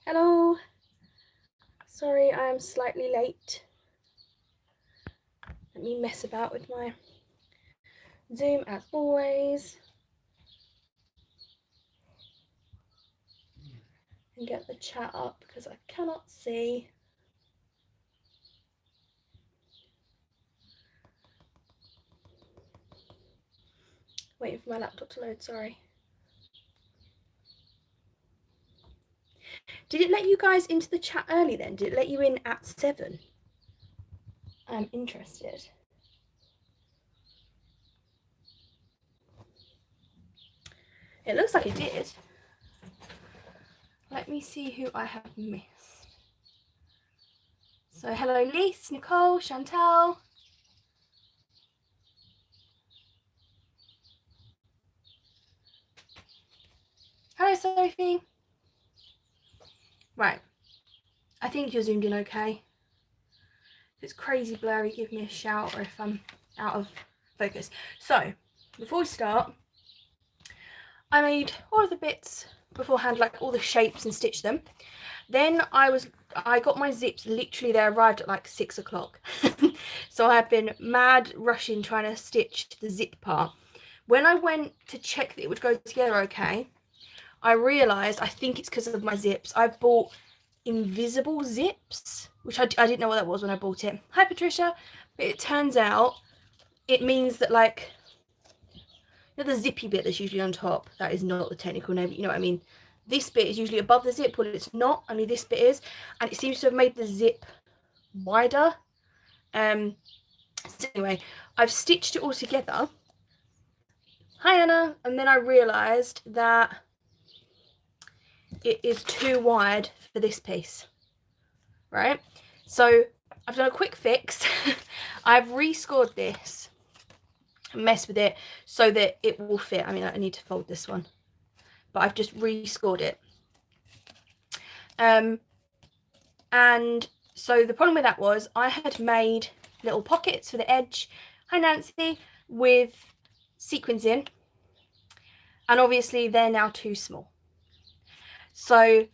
Hello. Sorry, I am slightly late. Let me mess about with my Zoom as always. And get the chat up because I cannot see. Waiting for my laptop to load, sorry. Did it let you guys into the chat early then? Did it let you in at 7? I'm interested. It looks like it did. Let me see who I have missed. So hello Lise, Nicole, Chantal. Hello Sophie. Right, I think you're zoomed in okay. If it's crazy blurry, give me a shout, or if I'm out of focus. So, before we start, I made all of the bits beforehand, like all the shapes, and stitched them. Then I got my zips, literally they arrived at like 6 o'clock. So I've been mad rushing trying to stitch the zip part. When I went to check that it would go together okay, I realised, I think it's because of my zips, I've bought invisible zips, which I didn't know what that was when I bought it. Hi Patricia. But it turns out it means that, like, you know, the zippy bit that's usually on top, that is not the technical name, but you know what I mean. This bit is usually above the zip, but it's not, only this bit is, and it seems to have made the zip wider. So anyway, I've stitched it all together. Hi Anna. And then I realised that it is too wide for this piece, right? So I've done a quick fix. I've rescored this and messed with it so that it will fit. I mean, I need to fold this one, but I've just rescored it. And so the problem with that was I had made little pockets for the edge, hi Nancy, with sequins in, and obviously they're now too small. So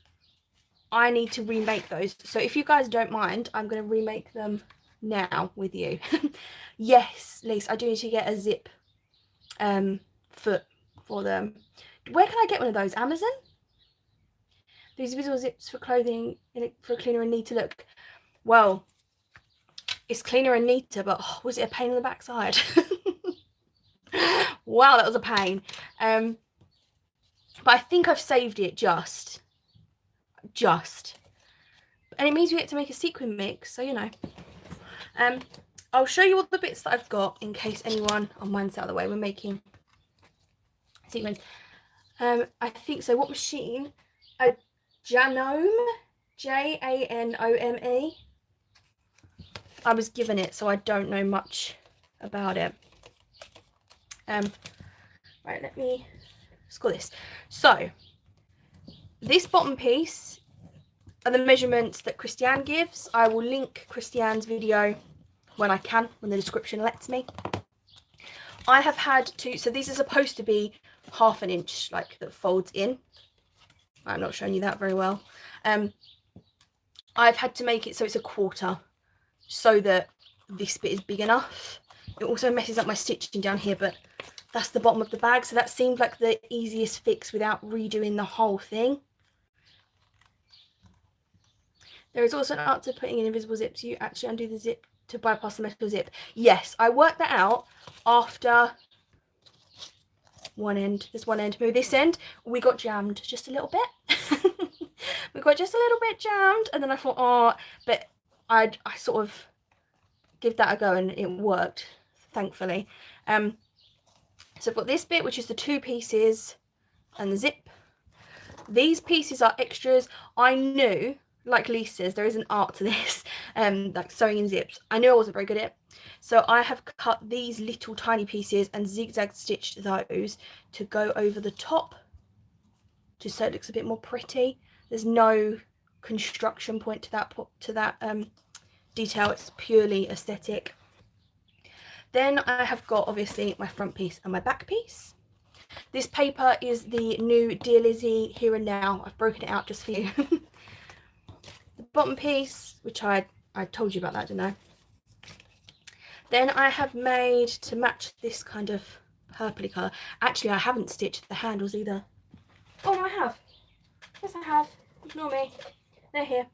I need to remake those. So if you guys don't mind, I'm going to remake them now with you. Yes, Lisa, I do need to get a zip foot for them. Where can I get one of those? Amazon? These visual zips for clothing for a cleaner and neater look. Well, it's cleaner and neater, but oh, was it a pain in the backside? Wow, that was a pain. But I think I've saved it just. And it means we get to make a sequin mix, so you know. I'll show you all the bits that I've got in case anyone on mine's out of the way. We're making sequins. I think so. What machine? A Janome, Janome. I was given it, so I don't know much about it. Right, let me score this. So this bottom piece are the measurements that Kristiannes gives. I will link Kristiannes' video when I can, when the description lets me. I have had to, so these are supposed to be 1/2 inch, like, that folds in. I'm not showing you that very well. I've had to make it so it's 1/4, so that this bit is big enough. It also messes up my stitching down here, but that's the bottom of the bag, so that seemed like the easiest fix without redoing the whole thing. There is also an art to putting in invisible zips. You actually undo the zip to bypass the metal zip. Yes, I worked that out after one end. This one end, maybe this end, we got jammed just a little bit. We got just a little bit jammed, and then I thought, oh, but I sort of give that a go, and it worked, thankfully. So I've got this bit, which is the 2 pieces and the zip. These pieces are extras. I knew, like Lisa says, there is an art to this, like sewing in zips. I knew I wasn't very good at it, so I have cut these little tiny pieces and zigzag stitched those to go over the top, just so it looks a bit more pretty. There's no construction point to that detail. It's purely aesthetic. Then I have got, obviously, my front piece and my back piece. This paper is the new Dear Lizzie Here and Now. I've broken it out just for you. bottom piece, which I told you about that, didn't I? Then I have made, to match this kind of purpley colour. Actually, I haven't stitched the handles either. Oh no, I have. Yes, I have. Ignore me. They're here.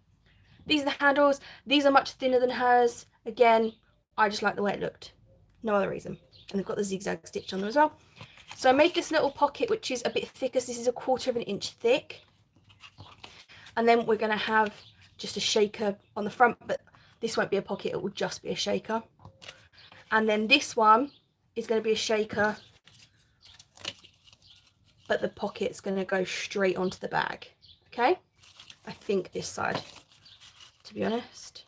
These are the handles. These are much thinner than hers. Again, I just like the way it looked. No other reason. And they've got the zigzag stitch on them as well. So I made this little pocket, which is a bit thicker. So this is 1/4 inch thick. And then we're going to have just a shaker on the front, but this won't be a pocket. It will just be a shaker. And then this one is going to be a shaker, but the pocket's going to go straight onto the bag. Okay? I think this side, to be honest.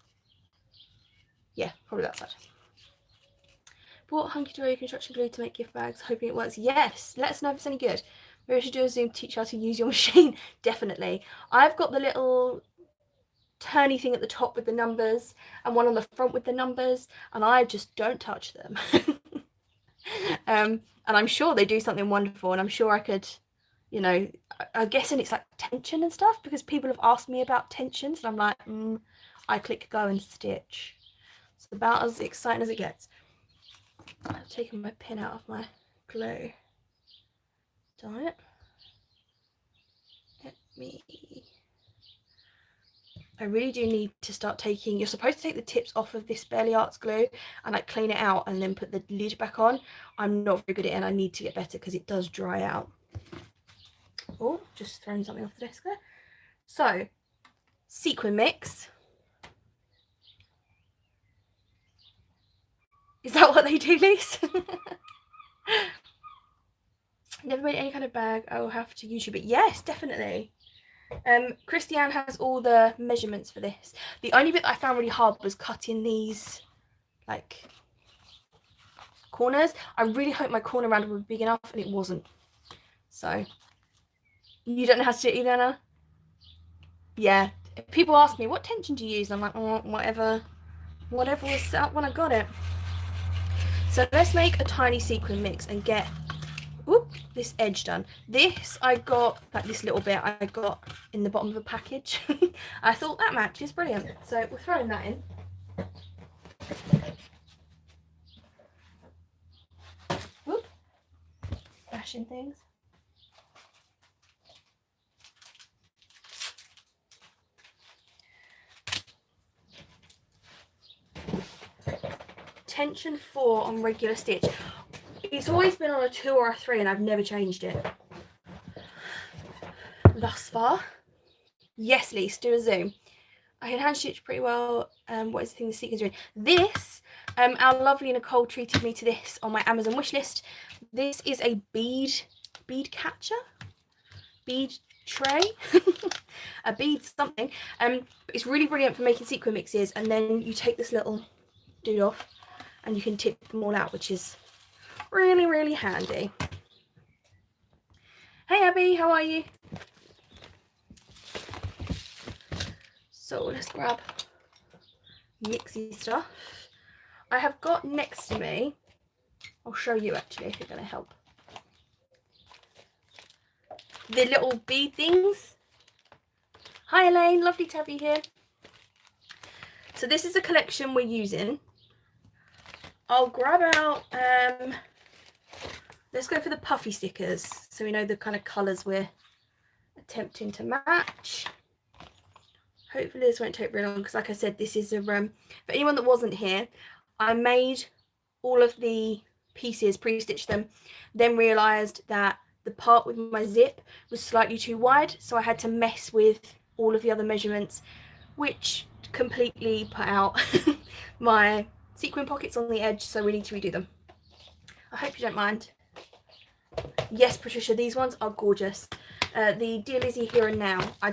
Yeah, probably that side. Bought hunky dory construction glue to make gift bags, hoping it works. Yes, let us know if it's any good. Maybe I should do a Zoom, teach you how to use your machine. Definitely. I've got the little turny thing at the top with the numbers and one on the front with the numbers, and I just don't touch them. And I'm sure they do something wonderful, and I'm sure I could, you know, I'm guessing it's like tension and stuff, because people have asked me about tensions, and I'm like, I click go and stitch. It's about as exciting as it gets. I've taken my pin out of my glue. Darn it. I really do need to start taking, you're supposed to take the tips off of this Barely Arts glue and like clean it out and then put the lid back on. I'm not very good at it and I need to get better because it does dry out. Oh, just throwing something off the desk there. So, sequin mix. Is that what they do, Lise? Never made any kind of bag. I will have to YouTube it. Yes, definitely. Kristiannes has all the measurements for this. The only bit that I found really hard was cutting these like corners. I really hope my corner round would be big enough, and it wasn't. So you don't know how to do it either, Anna? Yeah. People ask me, what tension do you use? I'm like, oh, whatever was set up when I got it. So let's make a tiny sequin mix and get this edge done. This I got, like this little bit I got in the bottom of a package. I thought that matches brilliant. So we're throwing that in. Whoop. Bashing things. Tension 4 on regular stitch. It's always been on a 2 or a 3 and I've never changed it thus far. Yes, Lise, do a zoom. I can hand stitch pretty well. What is the thing the sequins doing? This, our lovely Nicole treated me to this on my Amazon wish list. This is a bead catcher, bead tray, a bead something. It's really brilliant for making sequin mixes, and then you take this little dude off and you can tip them all out, which is really, really handy. Hey Abby, how are you? So let's grab mixy stuff. I have got next to me, I'll show you actually if you're going to help, the little bead things. Hi Elaine, lovely to have you here. So this is a collection we're using. I'll grab out, let's go for the puffy stickers so we know the kind of colours we're attempting to match. Hopefully this won't take very long because, like I said, this is a for anyone that wasn't here, I made all of the pieces, pre-stitched them, then realised that the part with my zip was slightly too wide, so I had to mess with all of the other measurements, which completely put out my sequin pockets on the edge, so we need to redo them. I hope you don't mind. Yes, Patricia, these ones are gorgeous. The Dear Lizzie Here and Now, I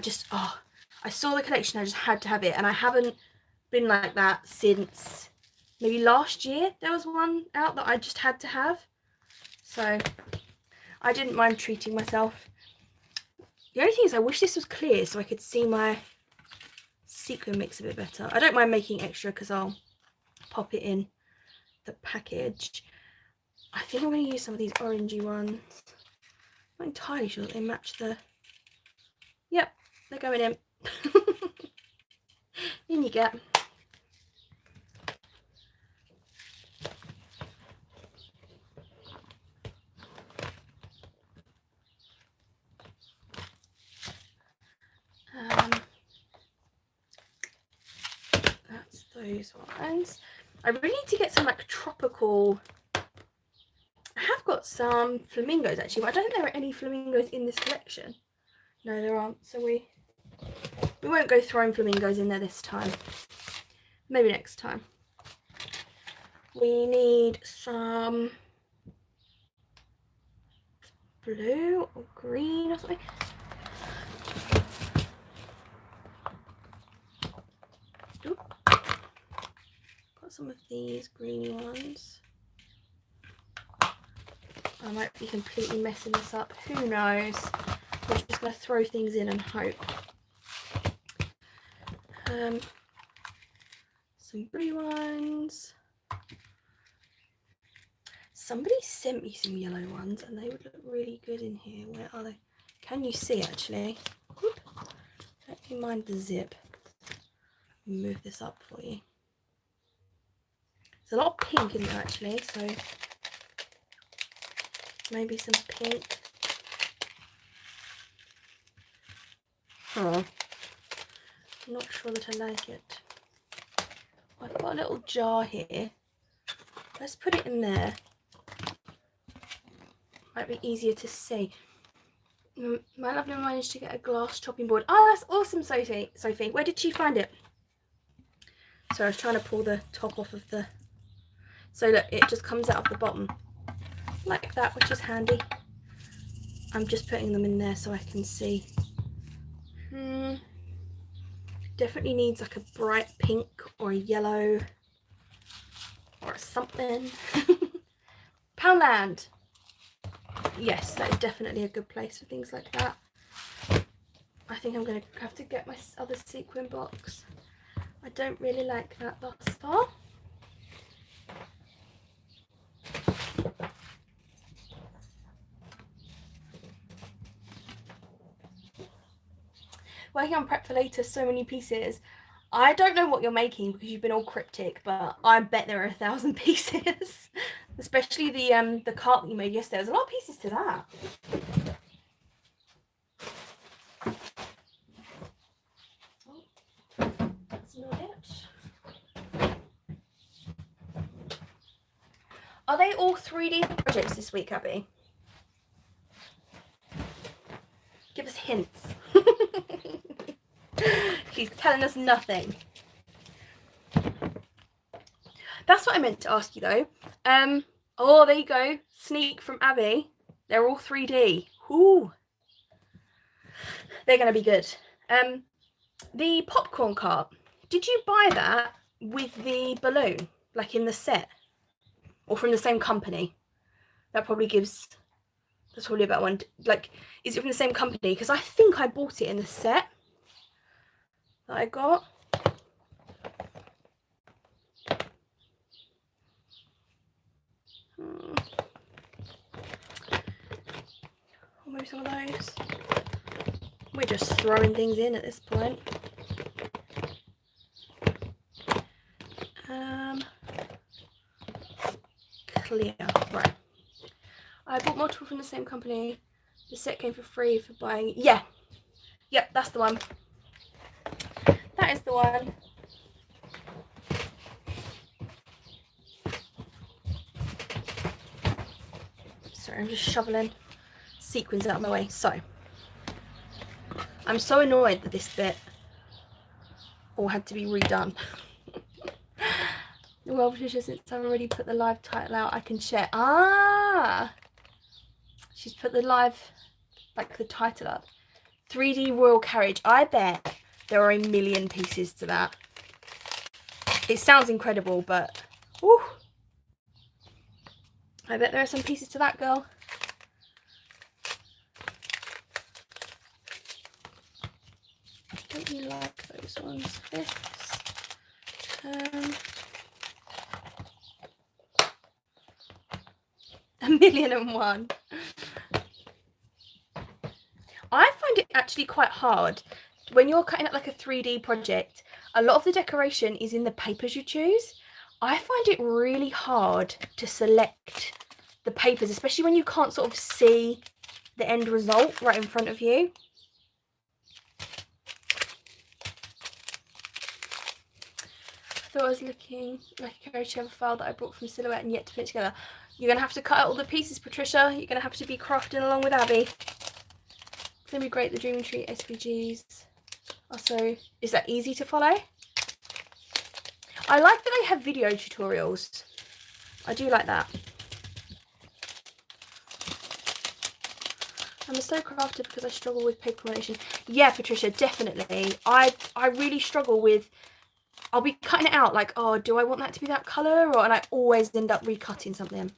saw the collection, I just had to have it, and I haven't been like that since maybe last year. There was one out that I just had to have, so I didn't mind treating myself. The only thing is I wish this was clear so I could see my sequin mix a bit better. I don't mind making extra because I'll pop it in the package. I think I'm going to use some of these orangey ones. I'm not entirely sure that they match the... Yep, they're going in. In you get. That's those ones. I really need to get some like tropical. I have got some flamingos actually, but I don't think there are any flamingos in this collection. No, there aren't. So we won't go throwing flamingos in there this time. Maybe next time. We need some blue or green or something. Oop. Got some of these greeny ones. I might be completely messing this up. Who knows? I'm just going to throw things in and hope. Some blue ones. Somebody sent me some yellow ones and they would look really good in here. Where are they? Can you see actually? Whoop. Don't you mind the zip. Move this up for you. There's a lot of pink in there actually, so maybe some pink. Oh, I'm not sure that I like it. I've got a little jar here. Let's put it in there. Might be easier to see. My lovely managed to get a glass chopping board. Oh, that's awesome, Sophie. Where did she find it? So I was trying to pull the top off of the... So look, it just comes out of the bottom. Like that, which is handy. I'm just putting them in there so I can see. Definitely needs like a bright pink or a yellow or something. Poundland. Yes, that is definitely a good place for things like that. I think I'm going to have to get my other sequin box. I don't really like that thus far. Working on prep for later, so many pieces. I don't know what you're making because you've been all cryptic, but I bet there are 1,000 pieces. Especially the cart that you made yesterday. There's a lot of pieces to that. Oh, that's not it. Are they all 3D projects this week, Abby? Give us hints. She's telling us nothing. That's what I meant to ask you though. Oh, there you go. Sneak from Abby. They're all 3D. Ooh. They're going to be good. The popcorn cart. Did you buy that with the balloon, like in the set? Or from the same company? That probably gives... That's probably a better one. Like, is it from the same company? Because I think I bought it in the set that I got. Or maybe some of those. We're just throwing things in at this point. Clear. Right. I bought multiple from the same company. The set came for free for buying. Yeah. Yep, that's the one. That is the one. Sorry, I'm just shoveling sequins out of my way. So, I'm so annoyed that this bit all had to be redone. Well, Patricia, since I've already put the live title out, I can share. Ah! She's put the live, like the title up. 3D Royal Carriage. I bet there are a million pieces to that. It sounds incredible, but... Whew, I bet there are some pieces to that, girl. Don't you like those ones? This. A million and one. I find it actually quite hard when you're cutting up like a 3D project, a lot of the decoration is in the papers you choose. I find it really hard to select the papers, especially when you can't sort of see the end result right in front of you. I thought I was looking like a carriage cover file that I brought from Silhouette and yet to put it together. You're going to have to cut out all the pieces, Patricia. You're going to have to be crafting along with Abby. It's going to be great, the Dreaming Tree SVGs. Also, is that easy to follow? I like that they have video tutorials. I do like that. I'm a slow crafter because I struggle with paper combination. Yeah, Patricia, definitely. I really struggle with, I'll be cutting it out like, oh, do I want that to be that colour? And I always end up recutting something.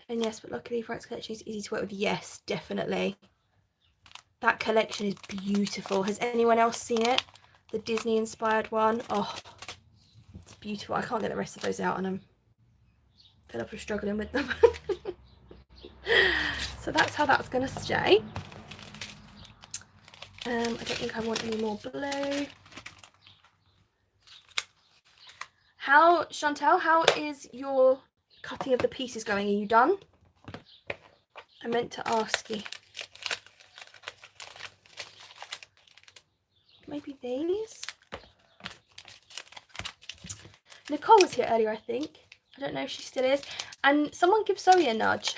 And yes, but luckily Frank's collection is easy to work with. Yes, definitely. That collection is beautiful. Has anyone else seen it? The Disney inspired one. Oh, it's beautiful. I can't get the rest of those out and I'm fed up with struggling with them. So that's how that's going to stay. I don't think I want any more blue. How, Chantel, how is your cutting of the pieces going? Are you done? I meant to ask you. Maybe these? Nicole was here earlier, I think. I don't know if she still is. And someone give Zoe a nudge.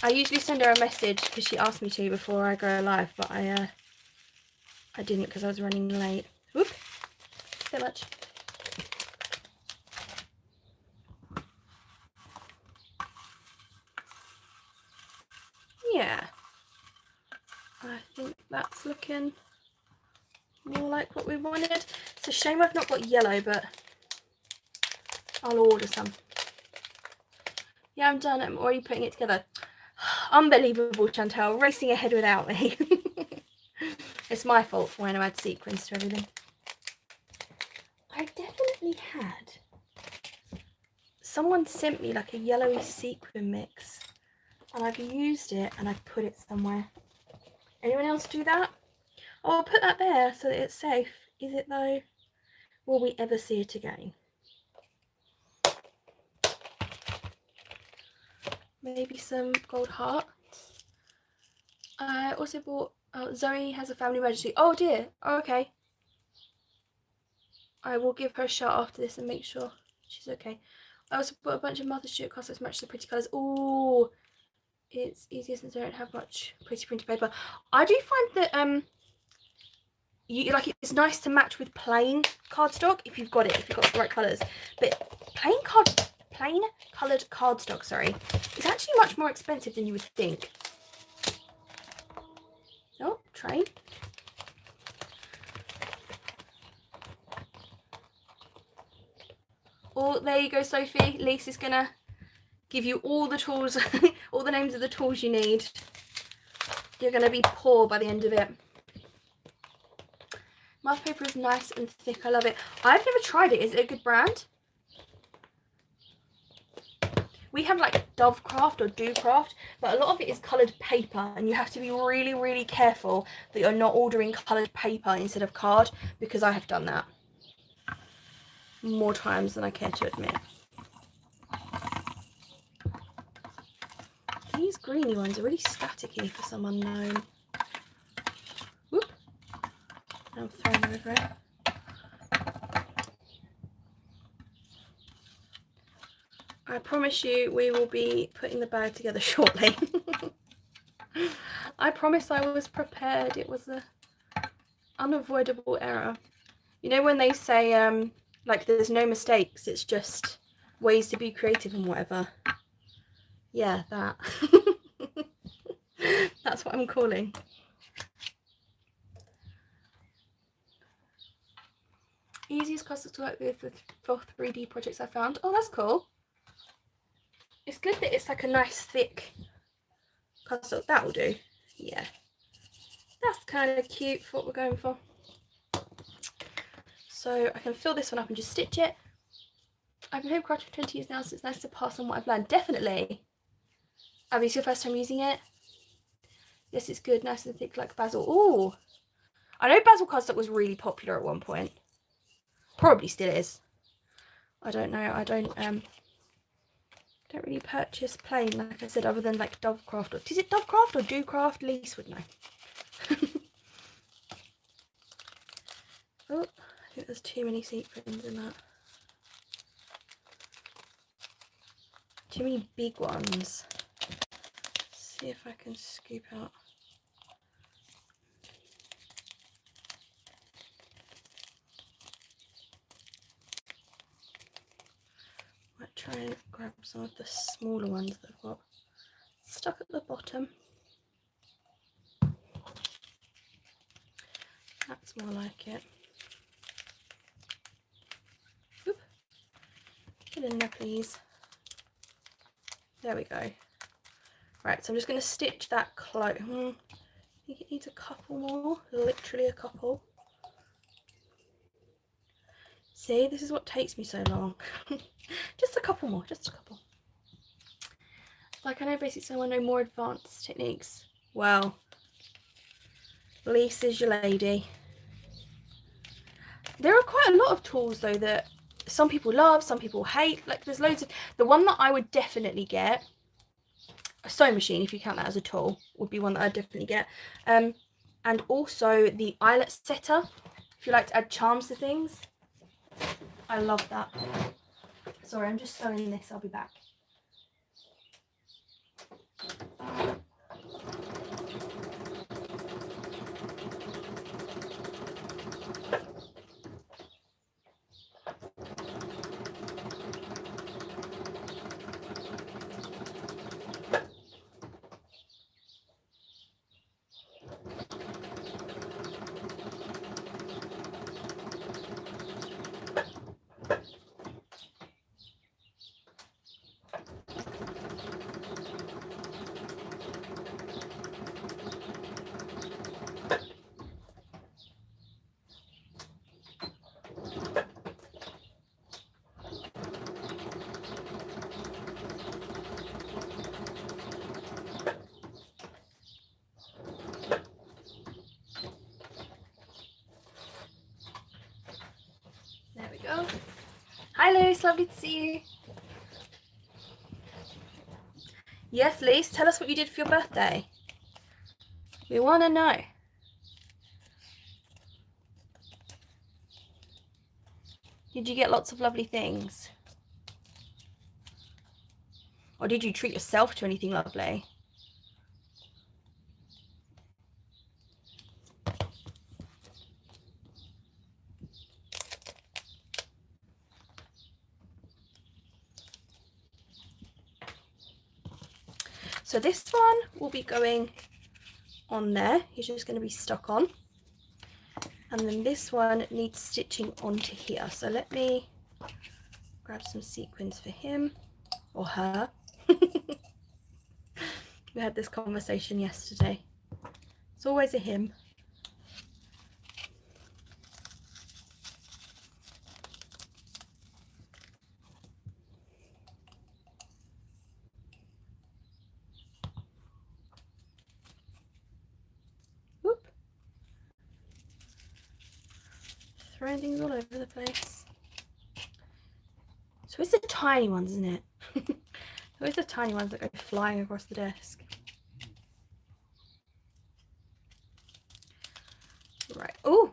I usually send her a message because she asked me to before I go live, but I didn't because I was running late. Whoop. So much. Yeah. I think that's looking more like what we wanted. It's a shame I've not got yellow, but I'll order some. Yeah, I'm done. I'm already putting it together. Unbelievable, Chantal. Racing ahead without me. It's my fault for when I add sequins to everything. I definitely had. Someone sent me like a yellowy sequin mix. And I've used it and I've put it somewhere. Anyone else do that? Oh, I'll put that there so that it's safe. Is it though? Will we ever see it again? Maybe some gold hearts. I also bought, oh, Zoe has a family emergency. Oh dear. Oh, okay. I will give her a shot after this and make sure she's okay. I also bought a bunch of Martha Stewart cards to match the pretty colours. Oh, it's easier since I don't have much pretty printed paper. I do find that you like it's nice to match with plain cardstock if you've got it, if you've got the right colours. But plain coloured cardstock, sorry, is actually much more expensive than you would think. Oh, train. Oh, there you go, Sophie. Lisa's gonna give you all the tools, all the names of the tools you need. You're gonna be poor by the end of it. Martha paper is nice and thick. I love it. I've never tried it. Is it a good brand? We have like Dove Craft or Do Craft, but a lot of it is coloured paper, and you have to be really, really careful that you're not ordering coloured paper instead of card, because I have done that more times than I care to admit. These greeny ones are really staticky for some unknown. Whoop. I'm throwing over it. I promise you we will be putting the bag together shortly. I promise I was prepared. It was an unavoidable error. You know when they say like there's no mistakes, it's just ways to be creative and whatever. Yeah, that. That's what I'm calling. Easiest cardstock to work with for 3D projects I found. Oh, that's cool. It's good that it's like a nice thick cardstock. That will do. Yeah. That's kind of cute for what we're going for. So I can fill this one up and just stitch it. I've been home crafting for 20 years now, so it's nice to pass on what I've learned. Definitely. Abby, it's your first time using it? Yes, it's good, nice and thick like basil. Oh, I know basil cardstock was really popular at one point. Probably still is. I don't know. I don't really purchase plain, like I said, other than like Dovecraft. Or, is it Dovecraft or Docraft? Lise would know. Oh, I think there's too many sequins in that. Too many big ones. Let's see if I can scoop out. Might try and grab some of the smaller ones that I've got stuck at the bottom. That's more like it. Oop. Get in there, please. There we go. Right, so I'm just going to stitch that close. I think it needs a couple more, literally a couple. See, this is what takes me so long. Just a couple more, just a couple. Like, I know basics, so I know more advanced techniques. Well, Lise is your lady. There are quite a lot of tools though that some people love, some people hate. Like, there's loads of. The one that I would definitely get, a sewing machine, if you count that as a tool, would be one that I'd definitely get. And also the eyelet setter, if you like to add charms to things. I love that. Sorry, I'm just sewing this. I'll be back. There we go. Hi Lise, lovely to see you. Yes, Lise, tell us what you did for your birthday. We want to know. Did you get lots of lovely things? Or did you treat yourself to anything lovely? So this one will be going on there. He's just going to be stuck on. And then this one needs stitching onto here. So let me grab some sequins for him or her. We had this conversation yesterday. It's always a him. Whoop. Throwing things all over the place. So it's the tiny ones, isn't it? Always the tiny ones that go flying across the desk. Right. Oh,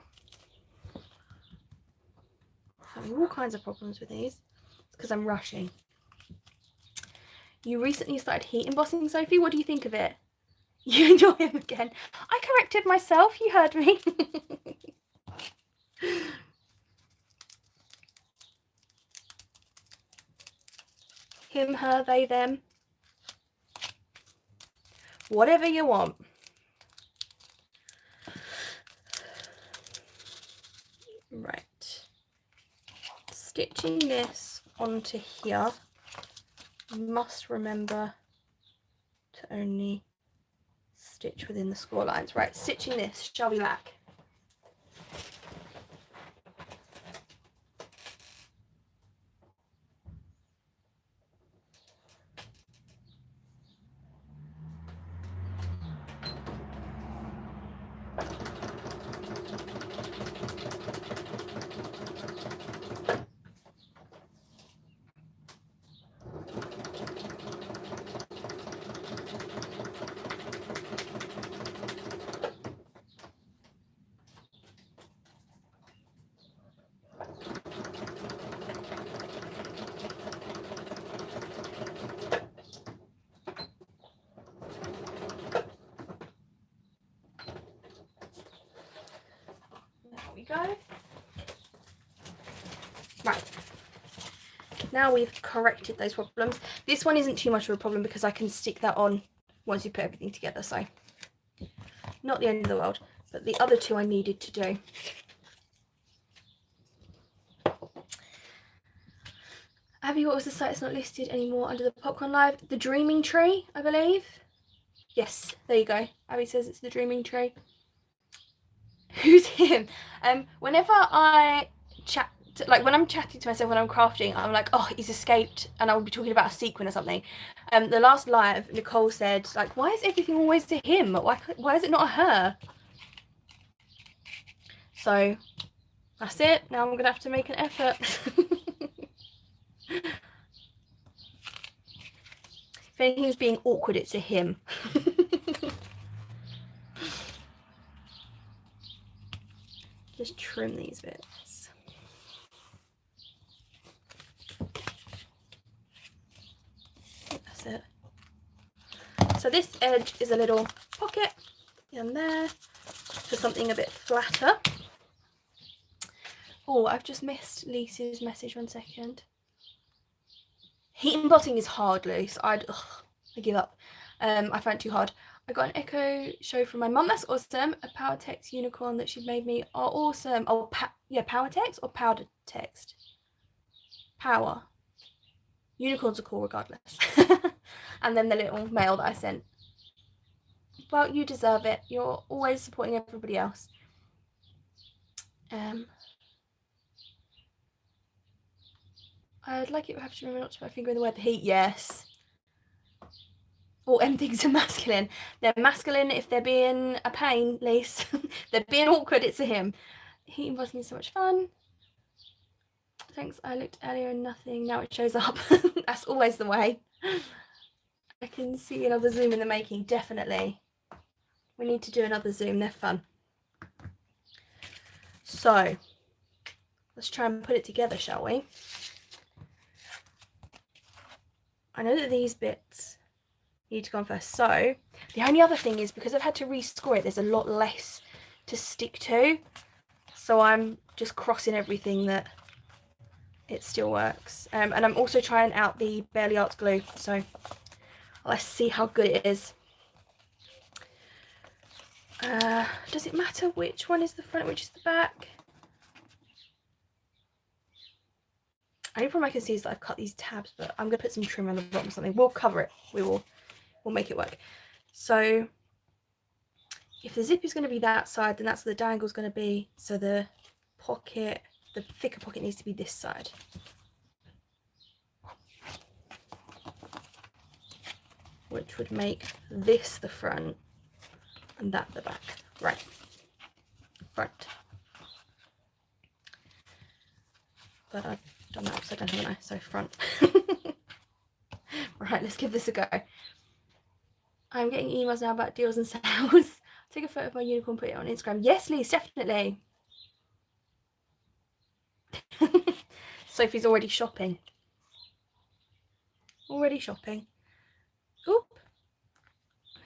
having all kinds of problems with these. It's because I'm rushing. You recently started heat embossing, Sophie. What do you think of it? You enjoy him again. I corrected myself. You heard me. Him, her, they, them. Whatever you want. Right. Stitching this onto here. You must remember to only stitch within the score lines. Right, stitching this. Shall we back? go. Right. Now we've corrected those problems. This one isn't too much of a problem because I can stick that on once you put everything together, so not the end of the world. But the other two I needed to do. Abby, what was the site that's not listed anymore under the Popcorn Live? The Dreaming Tree, I believe. Yes, there you go. Abby says it's the Dreaming Tree. Who's him? Whenever I chat, like when I'm chatting to myself when I'm crafting, I'm like, oh, he's escaped, and I will be talking about a sequin or something. The last live, Nicole said, like, why is everything always to him? Why is it not a her? So that's it. Now I'm gonna have to make an effort. If anything's being awkward, it's a him. Just trim these bits. That's it. So this edge is a little pocket in there for something a bit flatter. Oh, I've just missed Lisa's message. 1 second. Heat embossing is hard, Lise. I give up. I find it too hard. I got an Echo show from my mum. That's awesome. A Power Text unicorn that she made me are awesome. Oh, yeah, Power Text or Powder Text? Power. Unicorns are cool regardless. And then the little mail that I sent. Well, you deserve it. You're always supporting everybody else. I'd like it to have to remember not to put my finger in the word heat. Yes. All M things are masculine. They're masculine if they're being a pain, Lise. They're being awkward, it's a him. Heat embossing is so much fun. Thanks, I looked earlier and nothing. Now it shows up. That's always the way. I can see another Zoom in the making, definitely. We need to do another Zoom, they're fun. So, let's try and put it together, shall we? I know that these bits need to go on first. So the only other thing is because I've had to rescore it, there's a lot less to stick to. So I'm just crossing everything that it still works. And I'm also trying out the Barely Arts glue. So let's see how good it is. Does it matter which one is the front, which is the back? The only problem I can see is that I've cut these tabs, but I'm going to put some trim on the bottom or something. We'll cover it. We'll make it work. So if the zip is going to be that side, then that's where the dangle is going to be. So the pocket, the thicker pocket needs to be this side. Which would make this the front and that the back. Right. Front. But I've done that upside down, haven't I? So front. Right, let's give this a go. I'm getting emails now about deals and sales. Take a photo of my unicorn, put it on Instagram. Yes, Lise, definitely. Sophie's already shopping. Already shopping. Oop.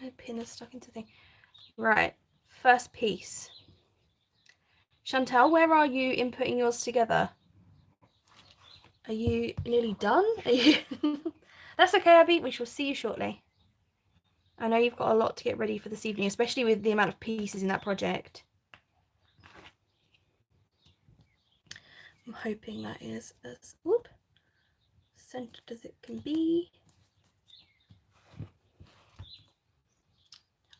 My pin is stuck into the thing. Right, first piece. Chantal, where are you in putting yours together? Are you nearly done? Are you? That's okay, Abby. We shall see you shortly. I know you've got a lot to get ready for this evening, especially with the amount of pieces in that project. I'm hoping that is as centered as it can be.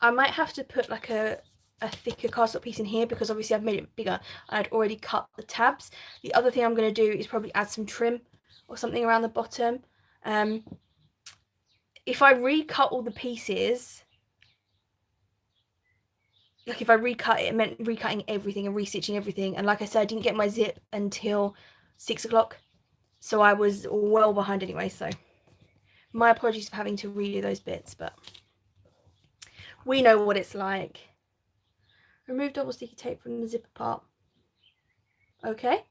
I might have to put like a thicker cardstock piece in here because obviously I've made it bigger. I'd already cut the tabs. The other thing I'm going to do is probably add some trim or something around the bottom. If I recut all the pieces, like if I recut it meant recutting everything and restitching everything. And like I said, I didn't get my zip until 6 o'clock. So I was well behind anyway. So my apologies for having to redo those bits, but we know what it's like. Remove double sticky tape from the zipper part. Okay.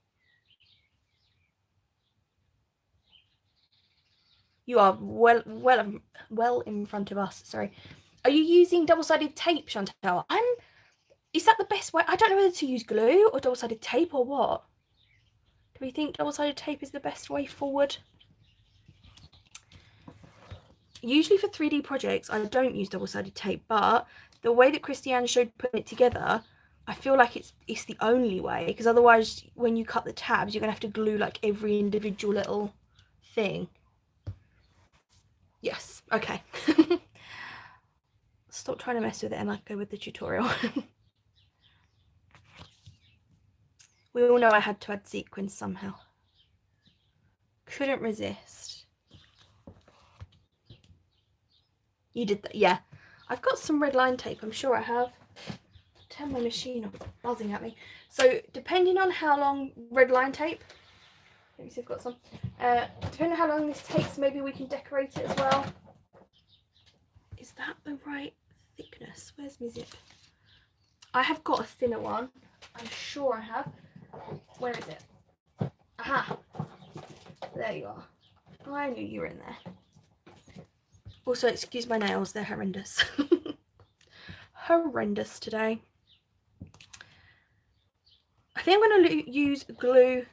You are well in front of us. Sorry. Are you using double-sided tape, Chantal? Is that the best way? I don't know whether to use glue or double-sided tape or what. Do we think double-sided tape is the best way forward? Usually for 3D projects, I don't use double-sided tape, but the way that Kristiannes showed putting it together, I feel like it's the only way, because otherwise when you cut the tabs, you're going to have to glue like every individual little thing. Yes, okay. Stop trying to mess with it and I'll go with the tutorial. We all know I had to add sequins somehow. Couldn't resist. You did that, yeah. I've got some red line tape, I'm sure I have. Turn my machine off, buzzing at me. So depending on how long red line tape, let me see if I've got some. Depending on how long this takes, maybe we can decorate it as well. Is that the right thickness? Where's my zip? I have got a thinner one. I'm sure I have. Where is it? Aha! There you are. I knew you were in there. Also, excuse my nails, they're horrendous. Horrendous today. I think I'm going to use glue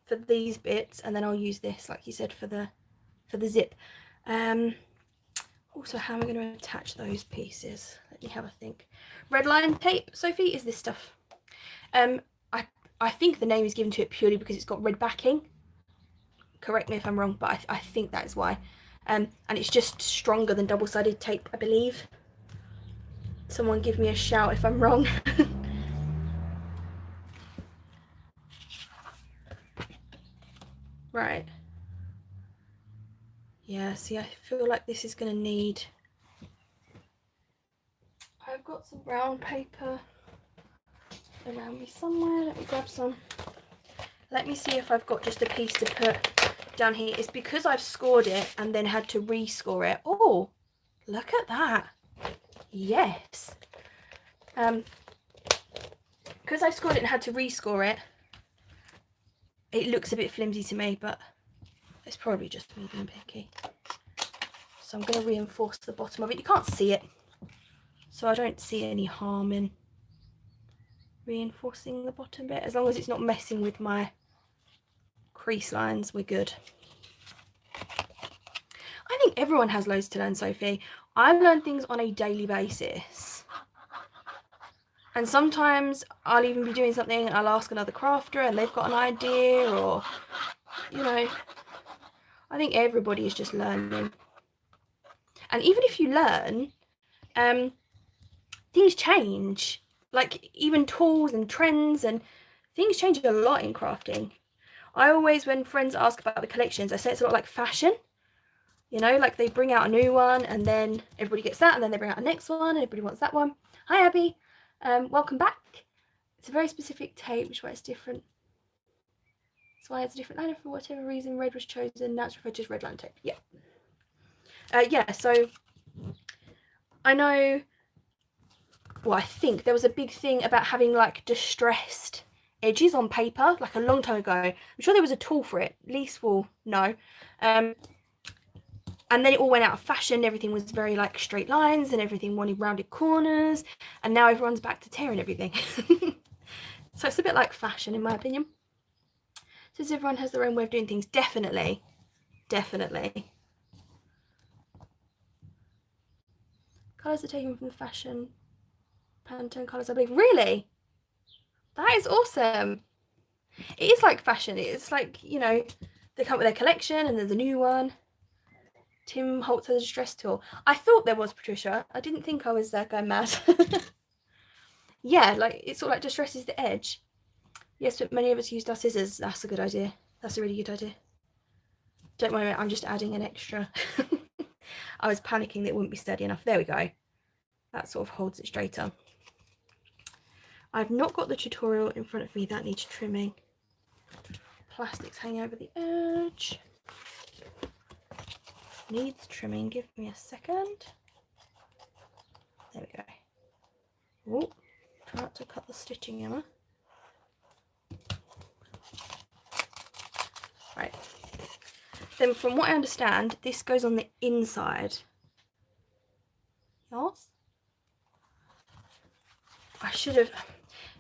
for these bits, and then I'll use this, like you said, for the zip. Also, how am I going to attach those pieces? Let me have a think. Red line tape, Sophie, is this stuff. I think the name is given to it purely because it's got red backing. Correct me if I'm wrong, but I think that's why. And it's just stronger than double-sided tape, I believe. Someone give me a shout if I'm wrong. Right. Yeah, see, I feel like this is going to need... I've got some brown paper around me somewhere. Let me grab some. Let me see if I've got just a piece to put down here. It's because I've scored it and then had to rescore it. Oh, look at that. Yes. Because I scored it and had to rescore it, it looks a bit flimsy to me, but it's probably just me being picky. So I'm going to reinforce the bottom of it. You can't see it, so I don't see any harm in reinforcing the bottom bit. As long as it's not messing with my crease lines, we're good. I think everyone has loads to learn, Sophie. I learn things on a daily basis. And sometimes I'll even be doing something and I'll ask another crafter and they've got an idea, or, you know, I think everybody is just learning. And even if you learn, things change. Like even tools and trends and things change a lot in crafting. I always, when friends ask about the collections, I say it's a lot like fashion. You know, like they bring out a new one and then everybody gets that, and then they bring out a next one and everybody wants that one. Hi, Abby. Welcome back. It's a very specific tape, which is why it's different. That's why it's a different line. For whatever reason, red was chosen. Now it's referred to as red line tape. Yeah. Yeah, so I know, well, I think there was a big thing about having like distressed edges on paper, like a long time ago. I'm sure there was a tool for it. Lise will know. And then it all went out of fashion. Everything was very like straight lines and everything wanted rounded corners. And now everyone's back to tearing everything. So it's a bit like fashion, in my opinion. Since everyone has their own way of doing things, definitely. Definitely. Colours are taken from the fashion Pantone colours, I believe. Really? That is awesome. It is like fashion. It's like, you know, they come up with their collection and there's a new one. Tim Holtz has a distress tool. I thought there was, Patricia. I didn't think I was going mad. Yeah, like it sort of like distresses the edge. Yes, but many of us used our scissors. That's a good idea. That's a really good idea. Don't worry, I'm just adding an extra. I was panicking that it wouldn't be steady enough. There we go. That sort of holds it straighter. I've not got the tutorial in front of me. That needs trimming. Plastic's hanging over the edge. Needs trimming. Give me a second. There we go. Oh, try not to cut the stitching, Emma. Right. Then from what I understand, this goes on the inside. Yes? I I should have.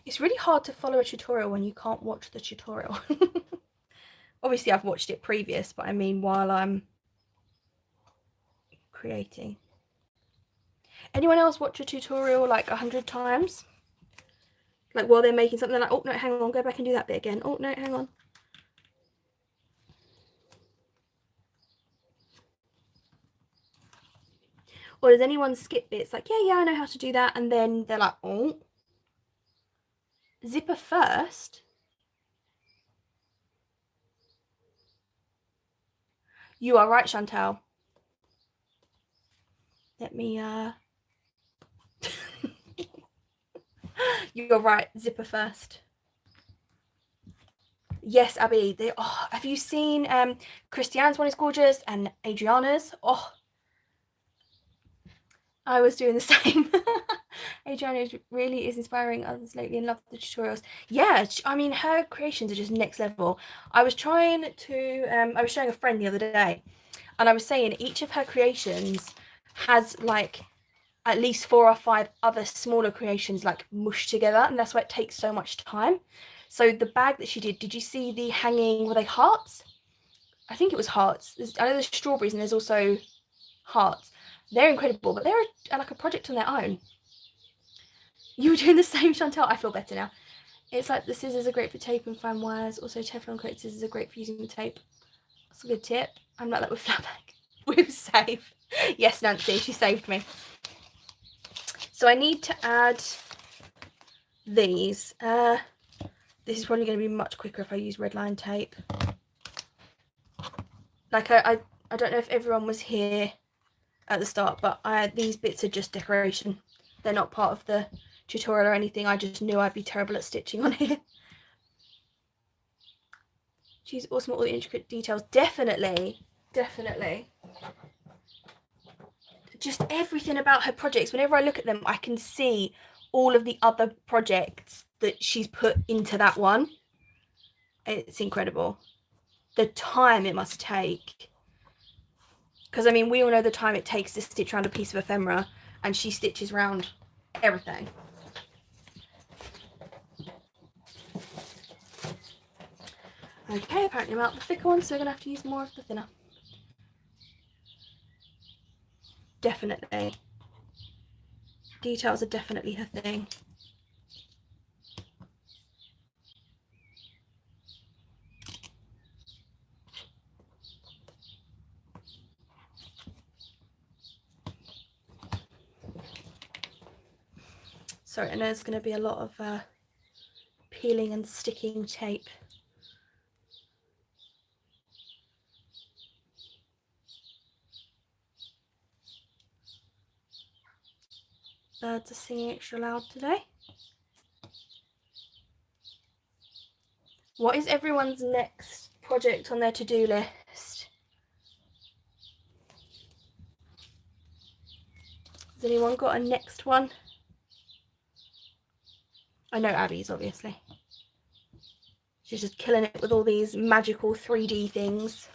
It's really hard to follow a tutorial when you can't watch the tutorial. Obviously, I've watched it previous, but I mean while I'm creating. Anyone else watch a tutorial like 100 times? Like while they're making something, like, oh no, hang on, go back and do that bit again. Oh no, hang on. Or does anyone skip bits like, yeah, I know how to do that, and then they're like, oh, zipper first? You are right, Chantal. Let me, You're right, zipper first. Yes, Abby. Have you seen Kristiannes one is gorgeous and Adriana's? Oh, I was doing the same. Adriana really is inspiring others lately and love the tutorials. Yeah, I mean, her creations are just next level. I was trying to, I was showing a friend the other day, and I was saying each of her creations has like at least 4 or 5 other smaller creations like mushed together, and that's why it takes so much time. So the bag that she did you see the hanging, were they hearts? I think it was hearts. I know there's strawberries and there's also hearts. They're incredible, but they're like a project on their own. You were doing the same, Chantal. I feel better now. It's like the scissors are great for tape and fine wires. Also, Teflon coated scissors are great for using the tape. That's a good tip. I'm like that with flat pack. We're safe. Yes, Nancy, she saved me. So I need to add these. This is probably going to be much quicker if I use red line tape. Like I don't know if everyone was here at the start, but these bits are just decoration. They're not part of the tutorial or anything. I just knew I'd be terrible at stitching on here. She's awesome at all the intricate details. Definitely. Just everything about her projects. Whenever I look at them, I can see all of the other projects that she's put into that one. It's incredible. The time it must take. Because, I mean, we all know the time it takes to stitch around a piece of ephemera, and she stitches around everything. Okay, apparently I'm out the thicker one, so we're going to have to use more of the thinner. Definitely. Details are definitely her thing. Sorry, I know there's going to be a lot of peeling and sticking tape. Birds are singing extra loud today. What is everyone's next project on their to-do list? Has anyone got a next one? I know Abby's, obviously. She's just killing it with all these magical 3D things.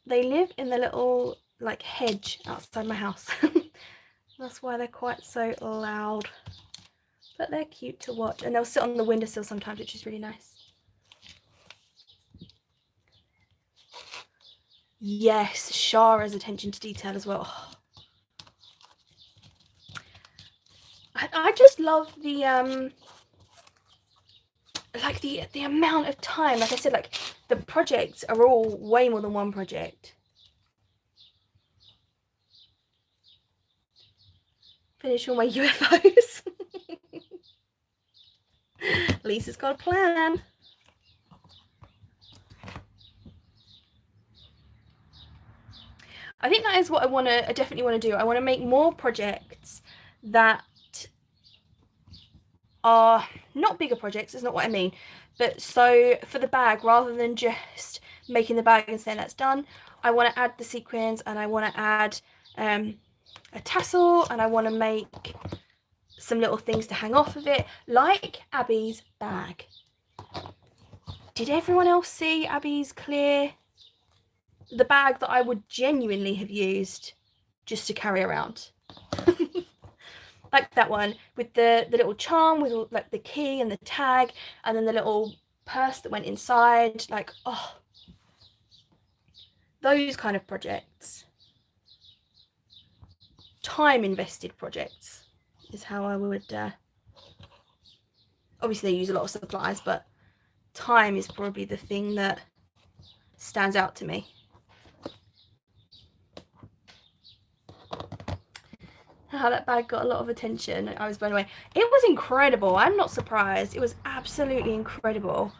They live in the little like hedge outside my house. That's why they're quite so loud. But they're cute to watch, and they'll sit on the windowsill sometimes, which is really nice. Yes, Shara's attention to detail as well. I just love the like the amount of time. Like I said, like the projects are all way more than one project. Finish all my UFOs. Lisa's got a plan. I think that is what I definitely want to do. I want to make more projects that are not bigger projects, it's not what I mean, but so for the bag, rather than just making the bag and saying that's done, I want to add the sequins, and I want to add a tassel, and I want to make some little things to hang off of it, like Abby's bag. Did everyone else see Abby's clear, the bag that I would genuinely have used just to carry around? Like that one with the little charm with like the key and the tag, and then the little purse that went inside. Like, oh, those kind of projects, time invested projects is how I would obviously they use a lot of supplies, but time is probably the thing that stands out to me. How that bag got a lot of attention. I was blown away. It was incredible. I'm not surprised. It was absolutely incredible.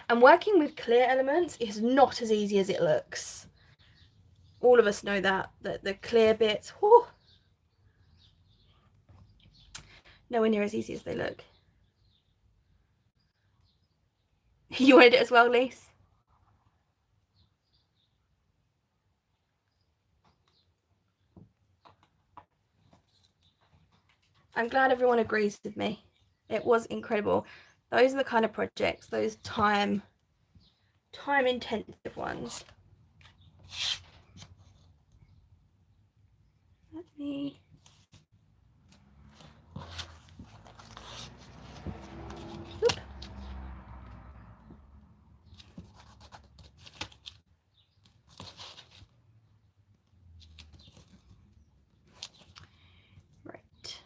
And working with clear elements is not as easy as it looks. All of us know that the clear bits, whew, nowhere near as easy as they look. You wanted it as well, Lise? I'm glad everyone agrees with me. It was incredible. Those are the kind of projects, those time intensive ones. Let me Oop. Right.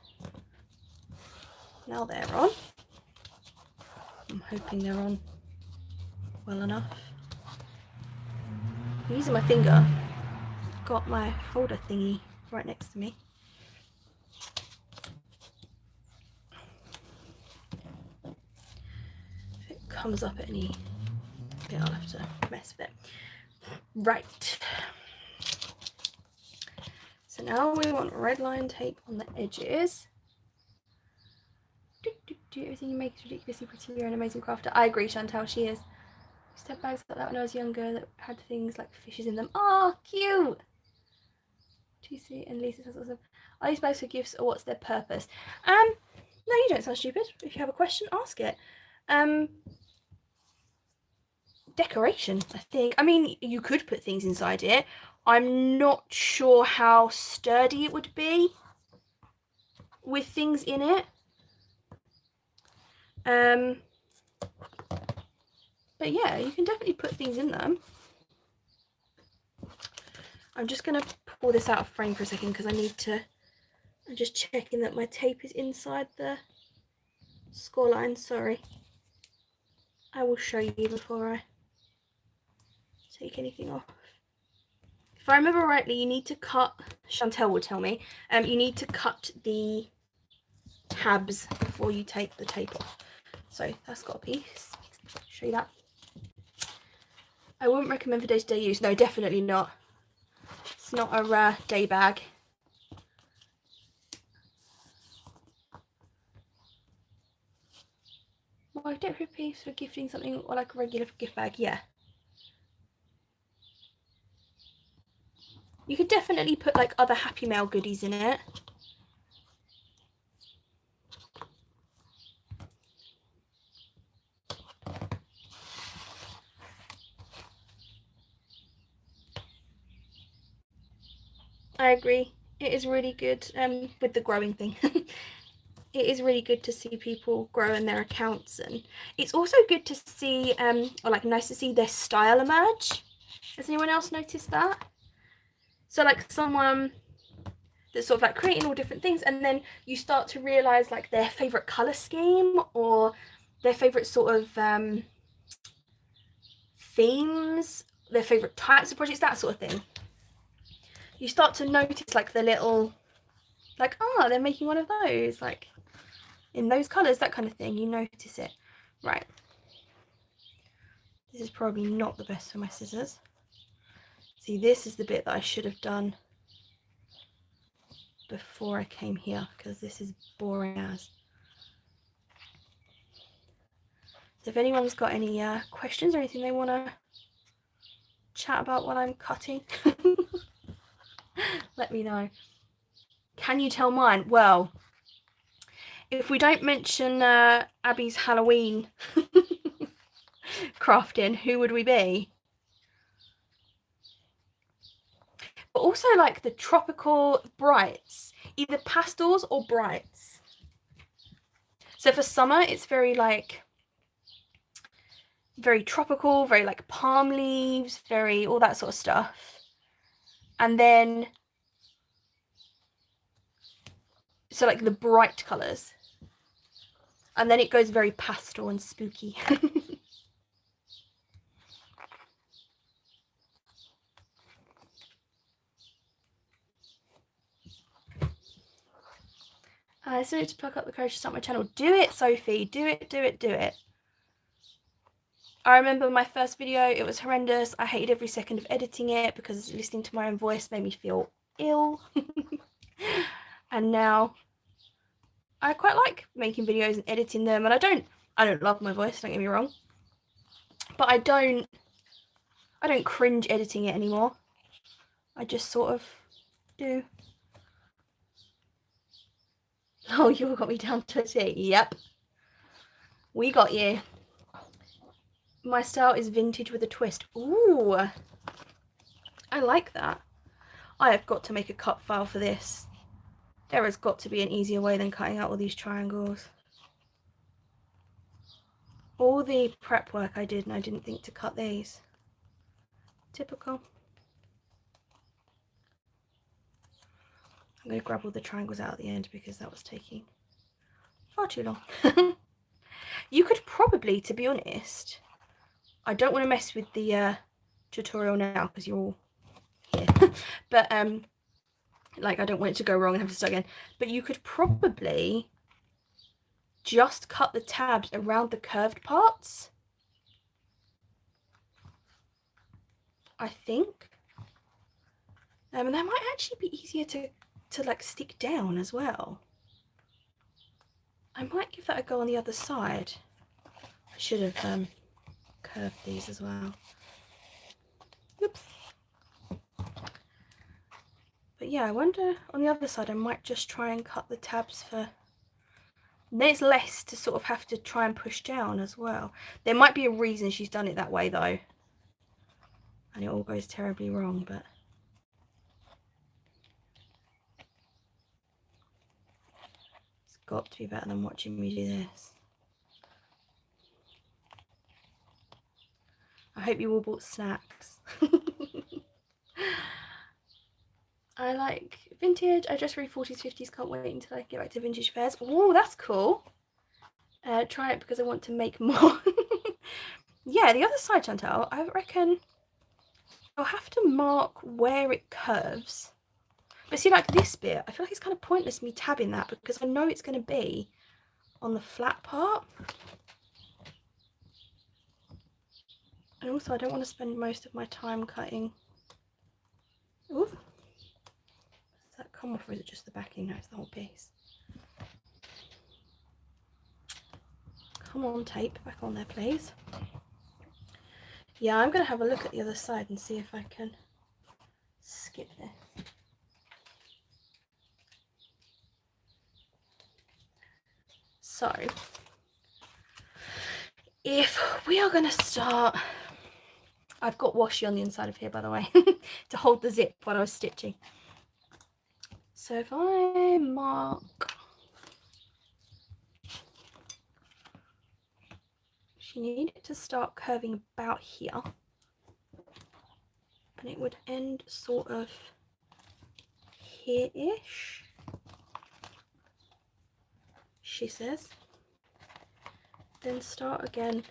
Now they're on. I'm hoping they're on well enough. I'm using my finger. I've got my folder thingy right next to me. If it comes up at any bit, I'll have to mess with it. Right. So now we want red line tape on the edges. Everything you make is ridiculously pretty. You're an amazing crafter. I agree, Chantal, she is. I used to have bags like that when I was younger that had things like fishes in them. Oh, cute! TC and Lisa says awesome. Are these bags for gifts or what's their purpose? No, you don't sound stupid. If you have a question, ask it. Decoration, I think. I mean, you could put things inside it. I'm not sure how sturdy it would be with things in it. But yeah, you can definitely put things in them. I'm just going to pull this out of frame for a second because I'm just checking that my tape is inside the score line. Sorry. I will show you before I take anything off. If I remember rightly, you need to cut, Chantel will tell me, you need to cut the tabs before you take the tape off. So that's got a piece. Show you that. I wouldn't recommend for day-to-day use. No, definitely not. It's not a day bag. Well, decorative piece for gifting something or like a regular gift bag, yeah. You could definitely put like other Happy Mail goodies in it. I agree. It is really good with the growing thing. It is really good to see people grow in their accounts, and it's also good to see or like nice to see their style emerge. Has anyone else noticed that? So like someone that's sort of like creating all different things, and then you start to realize like their favorite color scheme or their favorite sort of themes, their favorite types of projects, that sort of thing. You start to notice like the little, like, oh, they're making one of those, like in those colors, that kind of thing. You notice it. Right. This is probably not the best for my scissors. See, this is the bit that I should have done before I came here, because this is boring as. So if anyone's got any questions or anything they want to chat about while I'm cutting, let me know. Can you tell mine? Well, if we don't mention Abby's Halloween crafting, who would we be? But also also like the tropical brights, either pastels or brights. So for summer, it's very like, very tropical, very like palm leaves, very all that sort of stuff. And then, so like the bright colours. And then it goes very pastel and spooky. I still need to pluck up the courage to start my channel. Do it, Sophie. Do it, do it, do it. I remember my first video, it was horrendous. I hated every second of editing it because listening to my own voice made me feel ill. And now I quite like making videos and editing them, and I don't love my voice, don't get me wrong. But I don't cringe editing it anymore. I just sort of do. Oh, you got me down to a T. Yep. We got you. My style is vintage with a twist. Ooh. I like that. I have got to make a cut file for this. There has got to be an easier way than cutting out all these triangles. All the prep work I did and I didn't think to cut these. Typical. I'm going to grab all the triangles out at the end because that was taking far too long. You could probably, to be honest, I don't want to mess with the tutorial now because you're all here. But like I don't want it to go wrong and have to start again. But you could probably just cut the tabs around the curved parts. I think. And that might actually be easier to like stick down as well. I might give that a go on the other side. I should have curved these as well. Oops. But yeah, I wonder on the other side I might just try and cut the tabs for, and then it's less to sort of have to try and push down as well. There might be a reason she's done it that way though, and it all goes terribly wrong, but it's got to be better than watching me do this. I hope you all bought snacks. I like vintage. I just read 40s, 50s. Can't wait until I get back to vintage fairs. Oh, that's cool. Try it because I want to make more. Yeah, the other side, Chantal, I reckon I'll have to mark where it curves. But see, like this bit, I feel like it's kind of pointless me tabbing that because I know it's going to be on the flat part. And also, I don't want to spend most of my time cutting. Ooh. Does that come off or is it just the backing? No, it's the whole piece. Come on, tape, back on there, please. Yeah, I'm going to have a look at the other side and see if I can skip this. So, if we are going to start, I've got washi on the inside of here, by the way, to hold the zip while I was stitching. So if I mark, you need it to start curving about here, and it would end sort of here-ish, she says. Then start again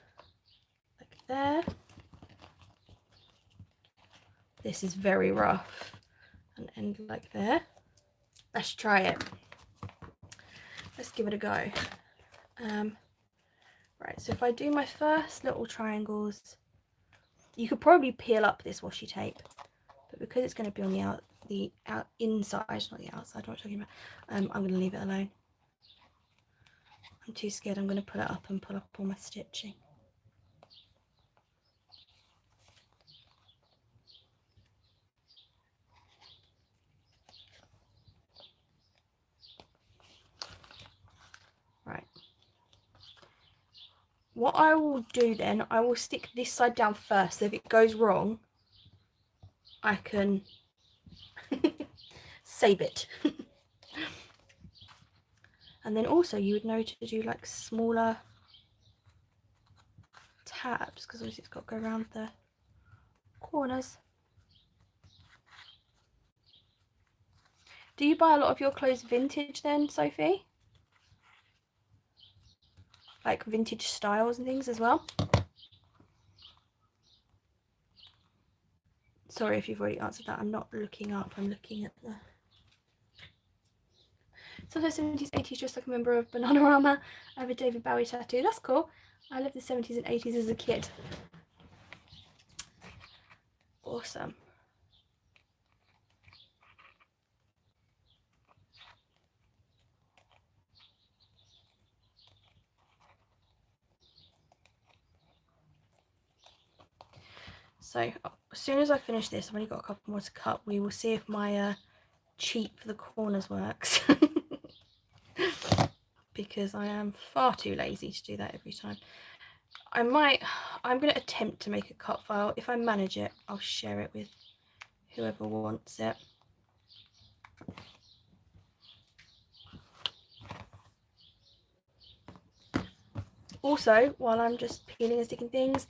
like there. This is very rough, and end like there. Let's try it. Let's give it a go. Right, so if I do my first little triangles, you could probably peel up this washi tape, but because it's going to be on the inside, not the outside, what I'm talking about, I'm going to leave it alone. I'm too scared. I'm going to pull it up and pull up all my stitching. Right. What I will do then, I will stick this side down first, so if it goes wrong, I can save it. And then also you would know to do like smaller tabs, because obviously it's got to go around the corners. Do you buy a lot of your clothes vintage then, Sophie? Like vintage styles and things as well? Sorry if you've already answered that. I'm not looking up, I'm looking at the... Sometimes 70s, 80s just like a member of Bananarama. I have a David Bowie tattoo. That's cool. I lived the 70s and 80s as a kid. Awesome. So as soon as I finish this, I've only got a couple more to cut. We will see if my cheat for the corners works. Because I am far too lazy to do that every time. I'm going to attempt to make a cut file. If I manage it, I'll share it with whoever wants it. Also, while I'm just peeling and sticking things,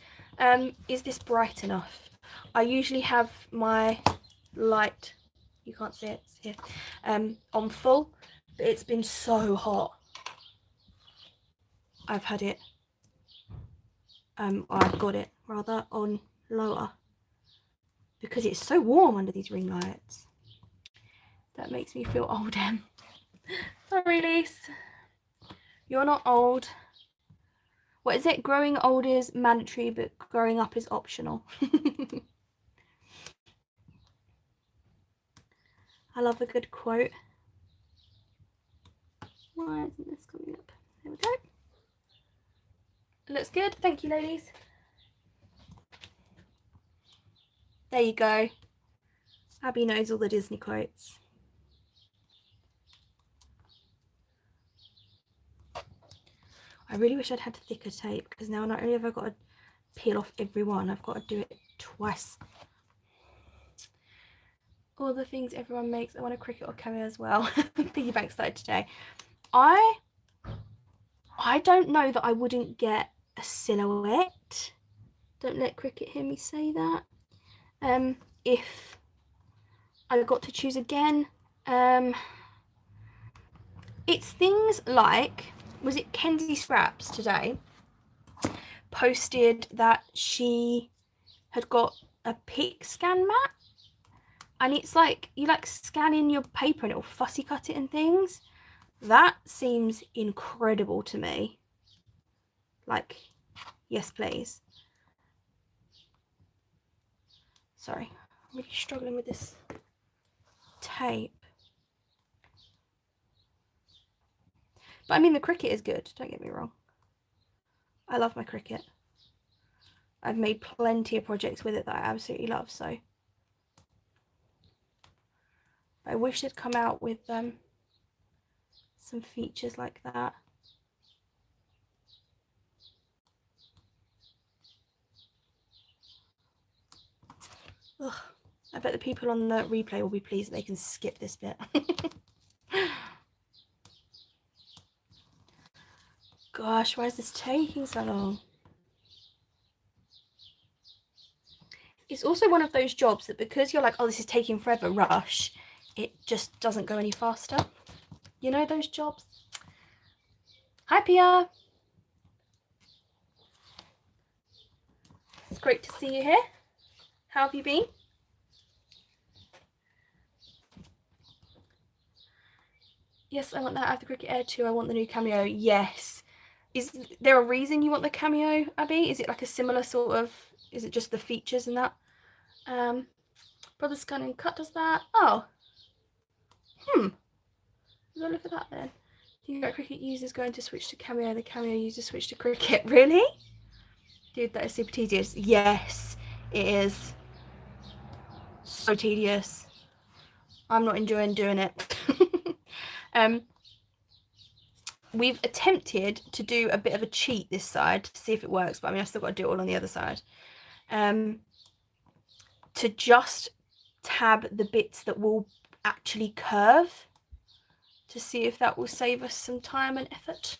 is this bright enough? I usually have my light, you can't see it, it's here, on full, but it's been so hot. I've had it, I've got it rather on lower because it's so warm under these ring lights. That makes me feel old. Sorry, Lise. You're not old. What is it? Growing old is mandatory, but growing up is optional. I love a good quote. Why isn't this coming up? There we go. It looks good. Thank you, ladies. There you go. Abby knows all the Disney quotes. I really wish I'd had thicker tape, because now not only have I got to peel off every one, I've got to do it twice. All the things everyone makes. I want a cricket or cameo as well. Piggy bank started today. I don't know that I wouldn't get a silhouette. Don't let cricket hear me say that. If I got to choose again, it's things like, was it Kenzie Scraps today posted that she had got a pick scan mat, and it's like you like scan in your paper and it'll fussy cut it and things. That seems incredible to me. Like, yes please. Sorry, I'm really struggling with this tape. But I mean, the cricket is good, don't get me wrong. I love my cricket. I've made plenty of projects with it that I absolutely love, so I wish they'd come out with some features like that. Ugh. I bet the people on the replay will be pleased that they can skip this bit. Gosh, why is this taking so long? It's also one of those jobs that because you're like, oh, this is taking forever, rush, it just doesn't go any faster. You know those jobs? Hi, Pia. It's great to see you here. How have you been? Yes, I want that out of the Cricket Air too. I want the new cameo. Yes. Is there a reason you want the cameo, Abby? Is it like a similar sort of, is it just the features and that? Brother Scan and Cut does that. Oh. Go look at that then. Do you think Cricket users going to switch to cameo, the cameo users switch to Cricket? Really? Dude, that is super tedious. Yes, it is. So tedious. I'm not enjoying doing it. We've attempted to do a bit of a cheat this side to see if it works, but I mean, I've still got to do it all on the other side. To just tab the bits that will actually curve, to see if that will save us some time and effort.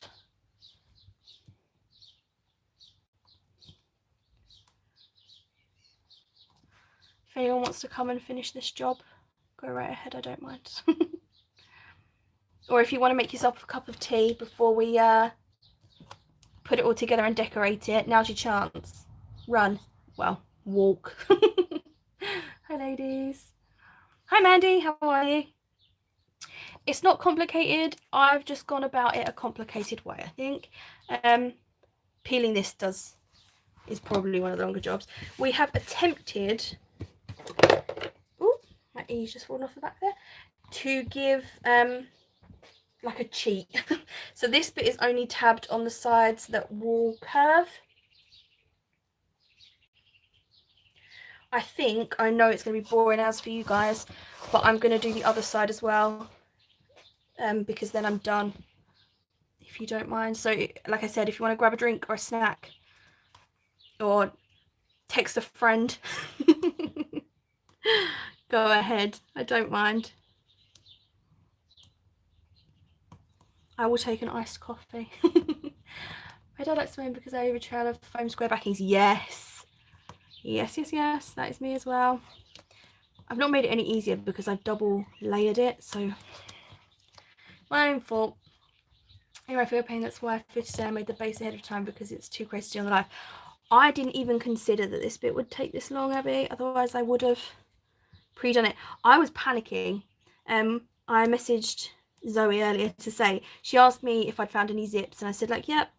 If anyone wants to come and finish this job, go right ahead, I don't mind. Or if you want to make yourself a cup of tea before we put it all together and decorate it, now's your chance. Run. Well, walk. Hi ladies. Hi Mandy, how are you? It's not complicated. I've just gone about it a complicated way, I think. Peeling this is probably one of the longer jobs. We have attempted, ooh, my E's just fallen off the back there, to give like a cheat. So this bit is only tabbed on the sides that will curve. I know it's going to be boring as for you guys, but I'm going to do the other side as well, because then I'm done, if you don't mind. So like I said, if you want to grab a drink or a snack or text a friend, go ahead, I don't mind. I will take an iced coffee. My dad likes to win because I have a trail of foam square backings. Yes, yes, yes, yes, that is me as well. I've not made it any easier because I've double layered it, so my own fault. Anyway, I feel pain, that's why I fitted today. I made the base ahead of time because it's too crazy to do on the live. I didn't even consider that this bit would take this long, Abby, otherwise I would have pre-done it. I was panicking. I messaged Zoe earlier to say, she asked me if I'd found any zips, and I said like, yep.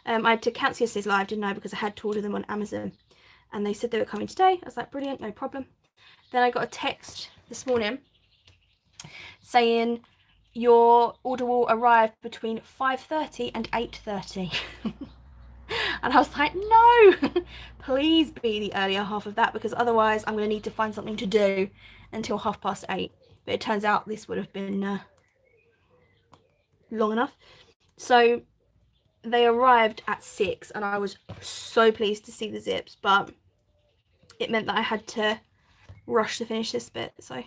I had to cancel yesterday's live, didn't I, because I had to order them on Amazon, and they said they were coming today. I was like, brilliant, no problem. Then I got a text this morning saying your order will arrive between 5:30 and 8:30. And I was like, no, please be the earlier half of that, because otherwise I'm going to need to find something to do until 8:30. But it turns out this would have been long enough. So they arrived at 6, and I was so pleased to see the zips, but it meant that I had to rush to finish this bit. So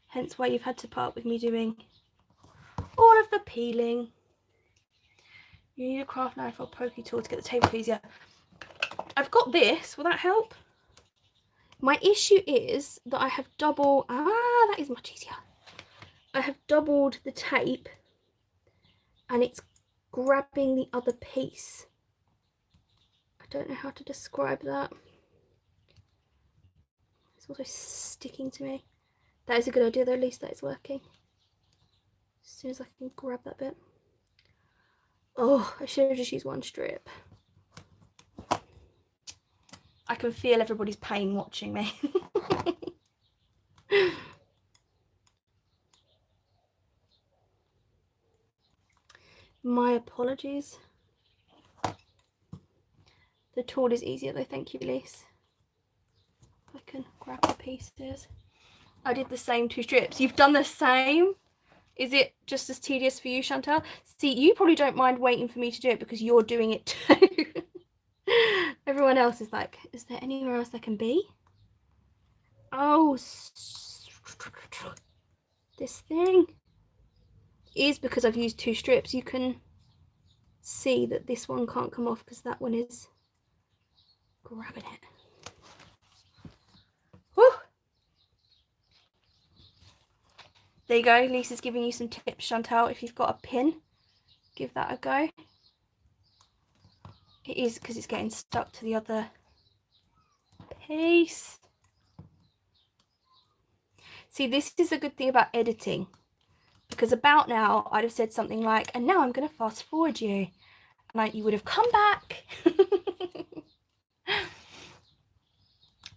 hence why you've had to part with me doing all of the peeling. You need a craft knife or pokey tool to get the table easier. I've got this. Will that help? My issue is that I have that is much easier. I have doubled the tape and it's grabbing the other piece. I don't know how to describe that. It's also sticking to me. That is a good idea though, at least that is working. As soon as I can grab that bit. Oh, I should have just used one strip. I can feel everybody's pain watching me. My apologies. The tool is easier though, thank you, Lise. I can grab the pieces. I did the same 2 strips. You've done the same? Is it just as tedious for you, Chantal? See, you probably don't mind waiting for me to do it because you're doing it too. Everyone else is like, is there anywhere else I can be? Oh, this thing is because I've used 2 strips. You can see that this one can't come off because that one is grabbing it. Woo! There you go. Lisa's giving you some tips, Chantal. If you've got a pin, give that a go. It is because it's getting stuck to the other piece. See, this is a good thing about editing, because about now I'd have said something like, and now I'm going to fast forward you, and you would have come back.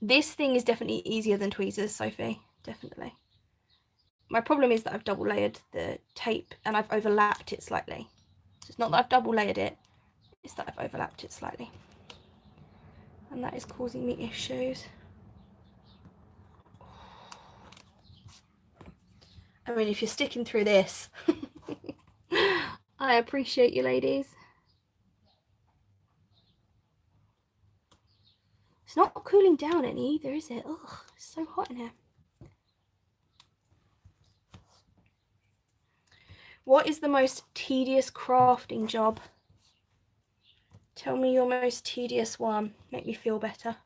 This thing is definitely easier than tweezers, Sophie, definitely. My problem is that I've double layered the tape and I've overlapped it slightly. So it's not that I've double layered it, it's that I've overlapped it slightly. And that is causing me issues. I mean, if you're sticking through this, I appreciate you, ladies. It's not cooling down any either, is it? Ugh, it's so hot in here. What is the most tedious crafting job? Tell me your most tedious one. Make me feel better.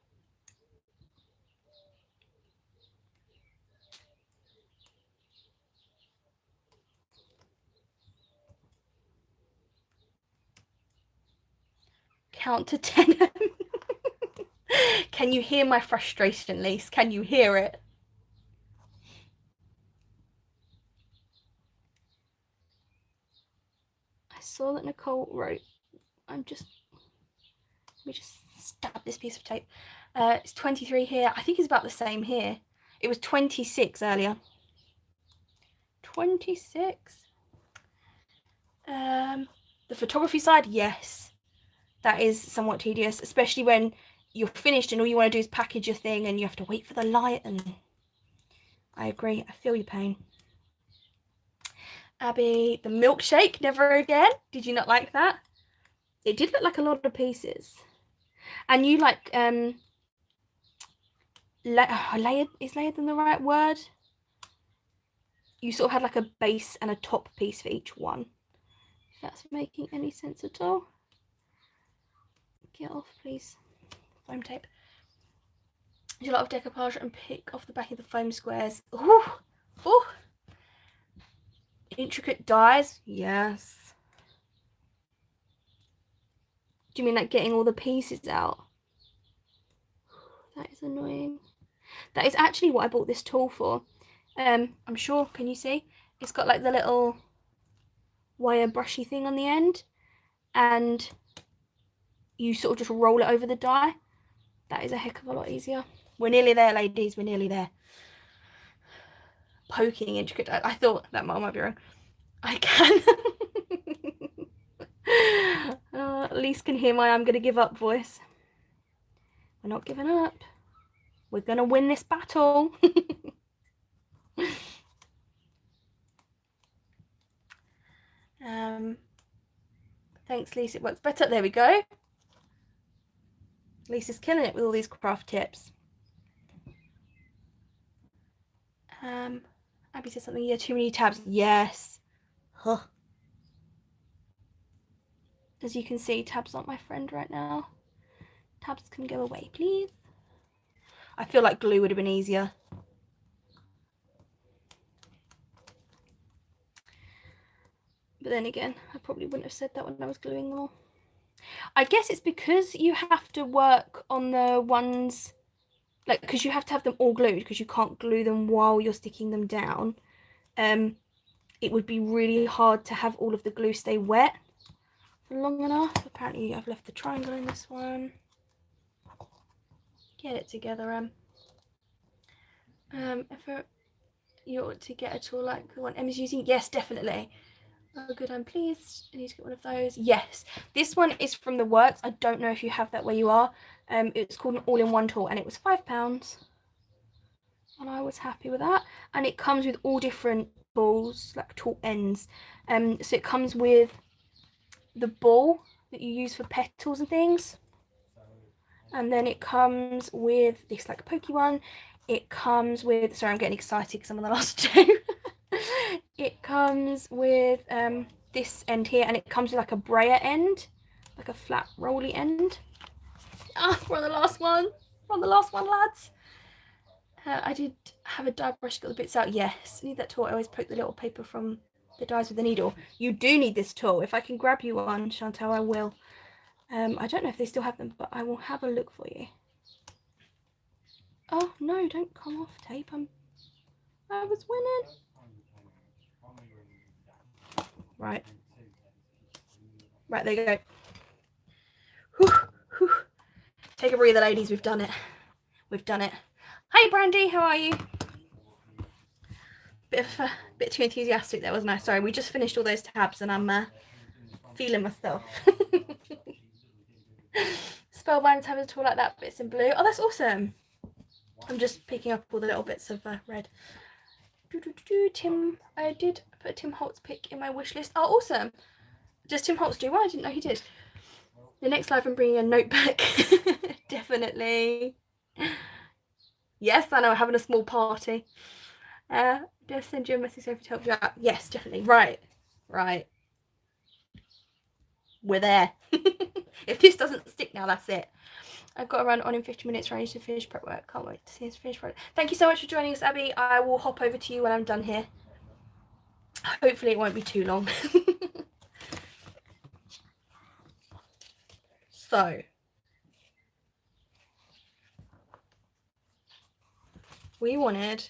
Count to 10. Can you hear my frustration, Lise? Can you hear it? I saw that Nicole wrote, let me just stab this piece of tape. It's 23 here. I think it's about the same here. It was 26 earlier. 26. The photography side, yes. That is somewhat tedious, especially when you're finished and all you want to do is package your thing and you have to wait for the light. And I agree. I feel your pain. Abby, the milkshake, never again. Did you not like that? It did look like a lot of pieces. And you like layered, is layered than the right word? You sort of had like a base and a top piece for each one. If that's making any sense at all. Get off, please. Foam tape. Do a lot of decoupage and pick off the back of the foam squares. Ooh, ooh. Intricate dies, yes. Do you mean like getting all the pieces out? That is annoying. That is actually what I bought this tool for. I'm sure, can you see? It's got like the little wire brushy thing on the end, and you sort of just roll it over the die. That is a heck of a lot easier. We're nearly there, ladies. We're nearly there. Poking intricate. I thought that might be wrong. I can. At least can hear my I'm gonna give up voice. We're not giving up. We're gonna win this battle. Thanks, Lisa. It works better. There we go. Lisa's killing it with all these craft tips. Abby said something. Yeah, too many tabs. Yes. Huh. As you can see, tabs aren't my friend right now. Tabs can go away, please. I feel like glue would have been easier. But then again, I probably wouldn't have said that when I was gluing them all. I guess it's because you have to work on the ones, like, because you have to have them all glued, because you can't glue them while you're sticking them down. It would be really hard to have all of the glue stay wet for long enough. Apparently I've left the triangle in this one. Get it together, if you ought to get a tool like the one Emma's using. Yes, definitely. Oh, good, I'm pleased. I need to get one of those. Yes, this one is from the Works. I don't know if you have that where you are. It's called an all-in-one tool, and it was £5, and I was happy with that. And it comes with all different balls, like tool ends. So it comes with the ball that you use for petals and things, and then it comes with this like pokey one. It comes with, sorry, I'm getting excited because I'm on the last two. It comes with this end here, and it comes with like a brayer end, like a flat rolly end. Ah, we're on the last one. We're on the last one, lads. I did have a die brush to get the bits out. Yes, I need that tool. I always poke the little paper from the dies with the needle. You do need this tool. If I can grab you one, Chantal, I will. I don't know if they still have them, but I will have a look for you. Oh no, don't come off tape. I was winning. Right, there you go. Whew, whew. Take a breather, ladies. We've done it. We've done it. Hi, Brandy. How are you? Bit too enthusiastic there, wasn't I? Sorry, we just finished all those tabs and I'm feeling myself. Spellbinders have a tool like that, but it's in blue. Oh, that's awesome. I'm just picking up all the little bits of red. Tim, I did put Tim Holt's pick in my wish list. Oh, awesome. Does Tim Holtz do one? I didn't know he did. The next live I'm bringing a notebook. Definitely. Yes, I know, having a small party. Just send you a message to help you out. Yes, definitely. Right. Right. We're there. If this doesn't stick now, that's it. I've got to run on in 50 minutes, ready to finish prep work. Can't wait to see this finish prep. Thank you so much for joining us, Abby. I will hop over to you when I'm done here. Hopefully it won't be too long. So, we wanted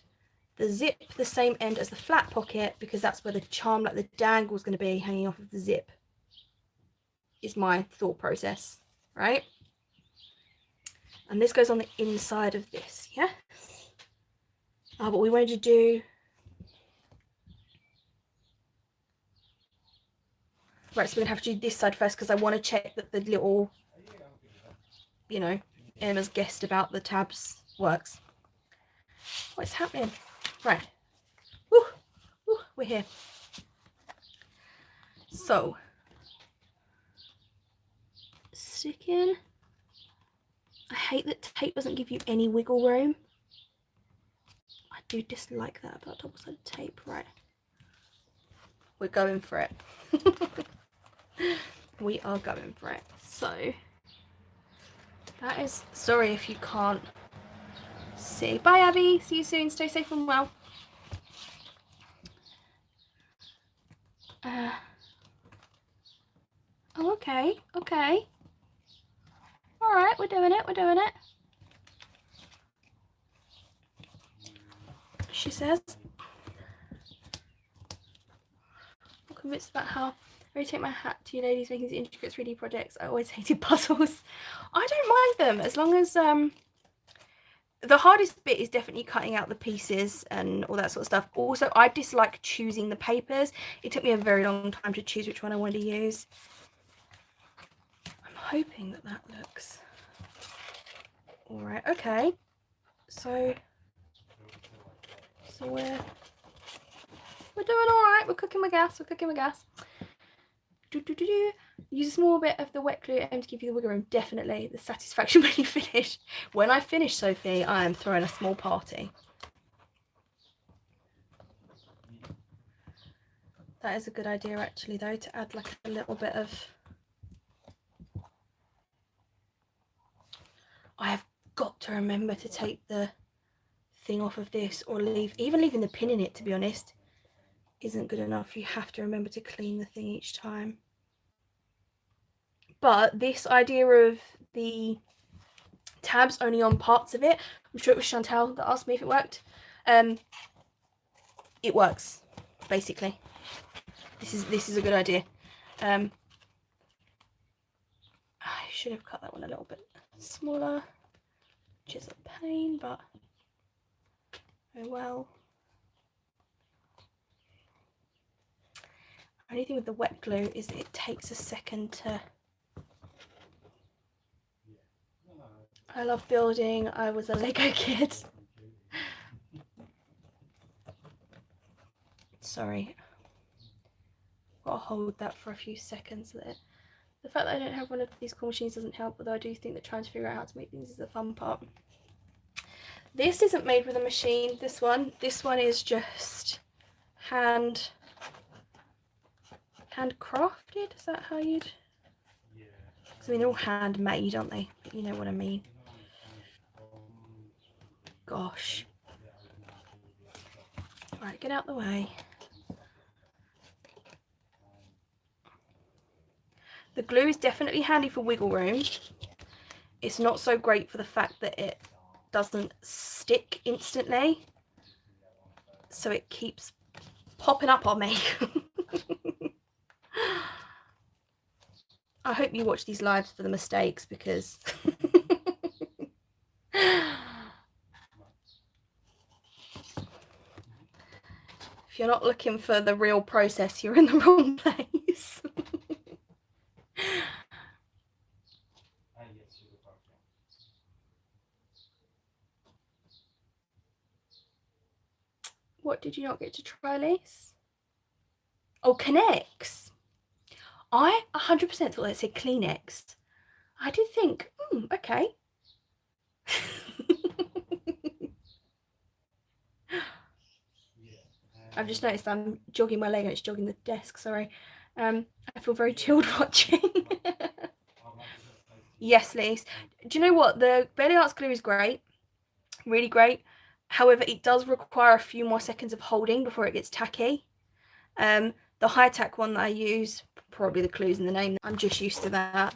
the zip the same end as the flat pocket because that's where the charm, like the dangle, is going to be hanging off of the zip. Is my thought process, right? And this goes on the inside of this, yeah? Oh, but we wanted to do... Right, so we're going to have to do this side first because I want to check that the little, you know, Emma's guessed about the tabs works. What's happening? Right. Woo, woo, we're here. So, stick in. I hate that tape doesn't give you any wiggle room. I do dislike that about double sided tape. Right. We're going for it. We are going for it. So, that is... Sorry if you can't see. Bye, Abby. See you soon. Stay safe and well. Oh, okay. Okay. All right. We're doing it. We're doing it. She says. I'm convinced about how I take my hat to you ladies making these intricate 3D projects. I always hated puzzles. I don't mind them as long as the hardest bit is definitely cutting out the pieces and all that sort of stuff. Also, I dislike choosing the papers. It took me a very long time to choose which one I wanted to use. I'm hoping that that looks all right. Okay, so we're doing all right. We're cooking with gas. We're cooking with gas. Use a small bit of the wet glue to give you the wiggle room. Definitely the satisfaction when you finish. When I finish, Sophie, I am throwing a small party. That is a good idea actually though, to add like a little bit of... I have got to remember to take the thing off of this, or even leaving the pin in it, to be honest, isn't good enough. You have to remember to clean the thing each time. But this idea of the tabs only on parts of it, I'm sure it was Chantal that asked me if it worked. It works, basically. This is a good idea. I should have cut that one a little bit smaller, which is a pain, but oh well. Only thing with the wet glue is that it takes a second to... I love building. I was a Lego kid. Sorry. Gotta hold that for a few seconds. The fact that I don't have one of these cool machines doesn't help, although I do think that trying to figure out how to make things is the fun part. This isn't made with a machine, this one. This one is just handcrafted. Is that how you'd... I mean, they're all handmade, aren't they? But you know what I mean. Gosh. Right, get out the way. The glue is definitely handy for wiggle room. It's not so great for the fact that it doesn't stick instantly. So it keeps popping up on me. I hope you watch these lives for the mistakes, because if you're not looking for the real process, you're in the wrong place. What did you not get to try, Lise? Oh, Connects. I 100% thought they said Kleenex. I did think, okay. I've just noticed I'm jogging my leg and it's jogging the desk, sorry. I feel very chilled watching. Yes, Lise. Do you know what? The Bailey Arts glue is great. Really great. However, it does require a few more seconds of holding before it gets tacky. The high-tack one that I use, probably the clues in the name, I'm just used to that.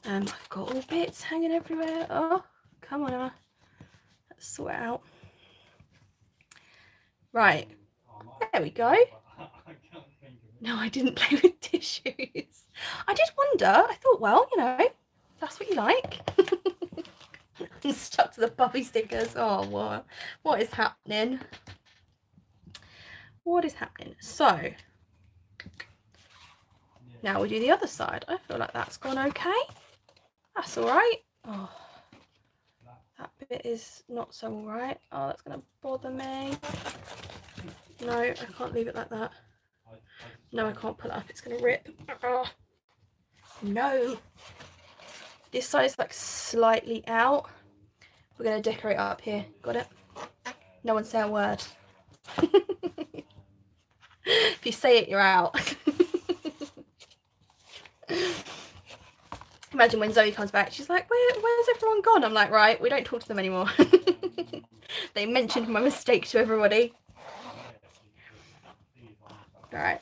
I've got all bits hanging everywhere. Oh, come on, Emma. Let's sort it out. Right. There we go. No, I didn't play with tissues. I did wonder. I thought, well, you know, that's what you like. I'm stuck to the puppy stickers. Oh, what is happening? What is happening? So, now we do the other side. I feel like that's gone okay. That's all right. Oh, that bit is not so all right. Oh, that's going to bother me. No, I can't leave it like that. No, I can't pull it up. It's going to rip. Oh, no. This side is like slightly out. We're going to decorate up here. Got it? No one say a word. If you say it, you're out. Imagine when Zoe comes back, she's like, where's everyone gone? I'm like, right, we don't talk to them anymore. They mentioned my mistake to everybody. Alright.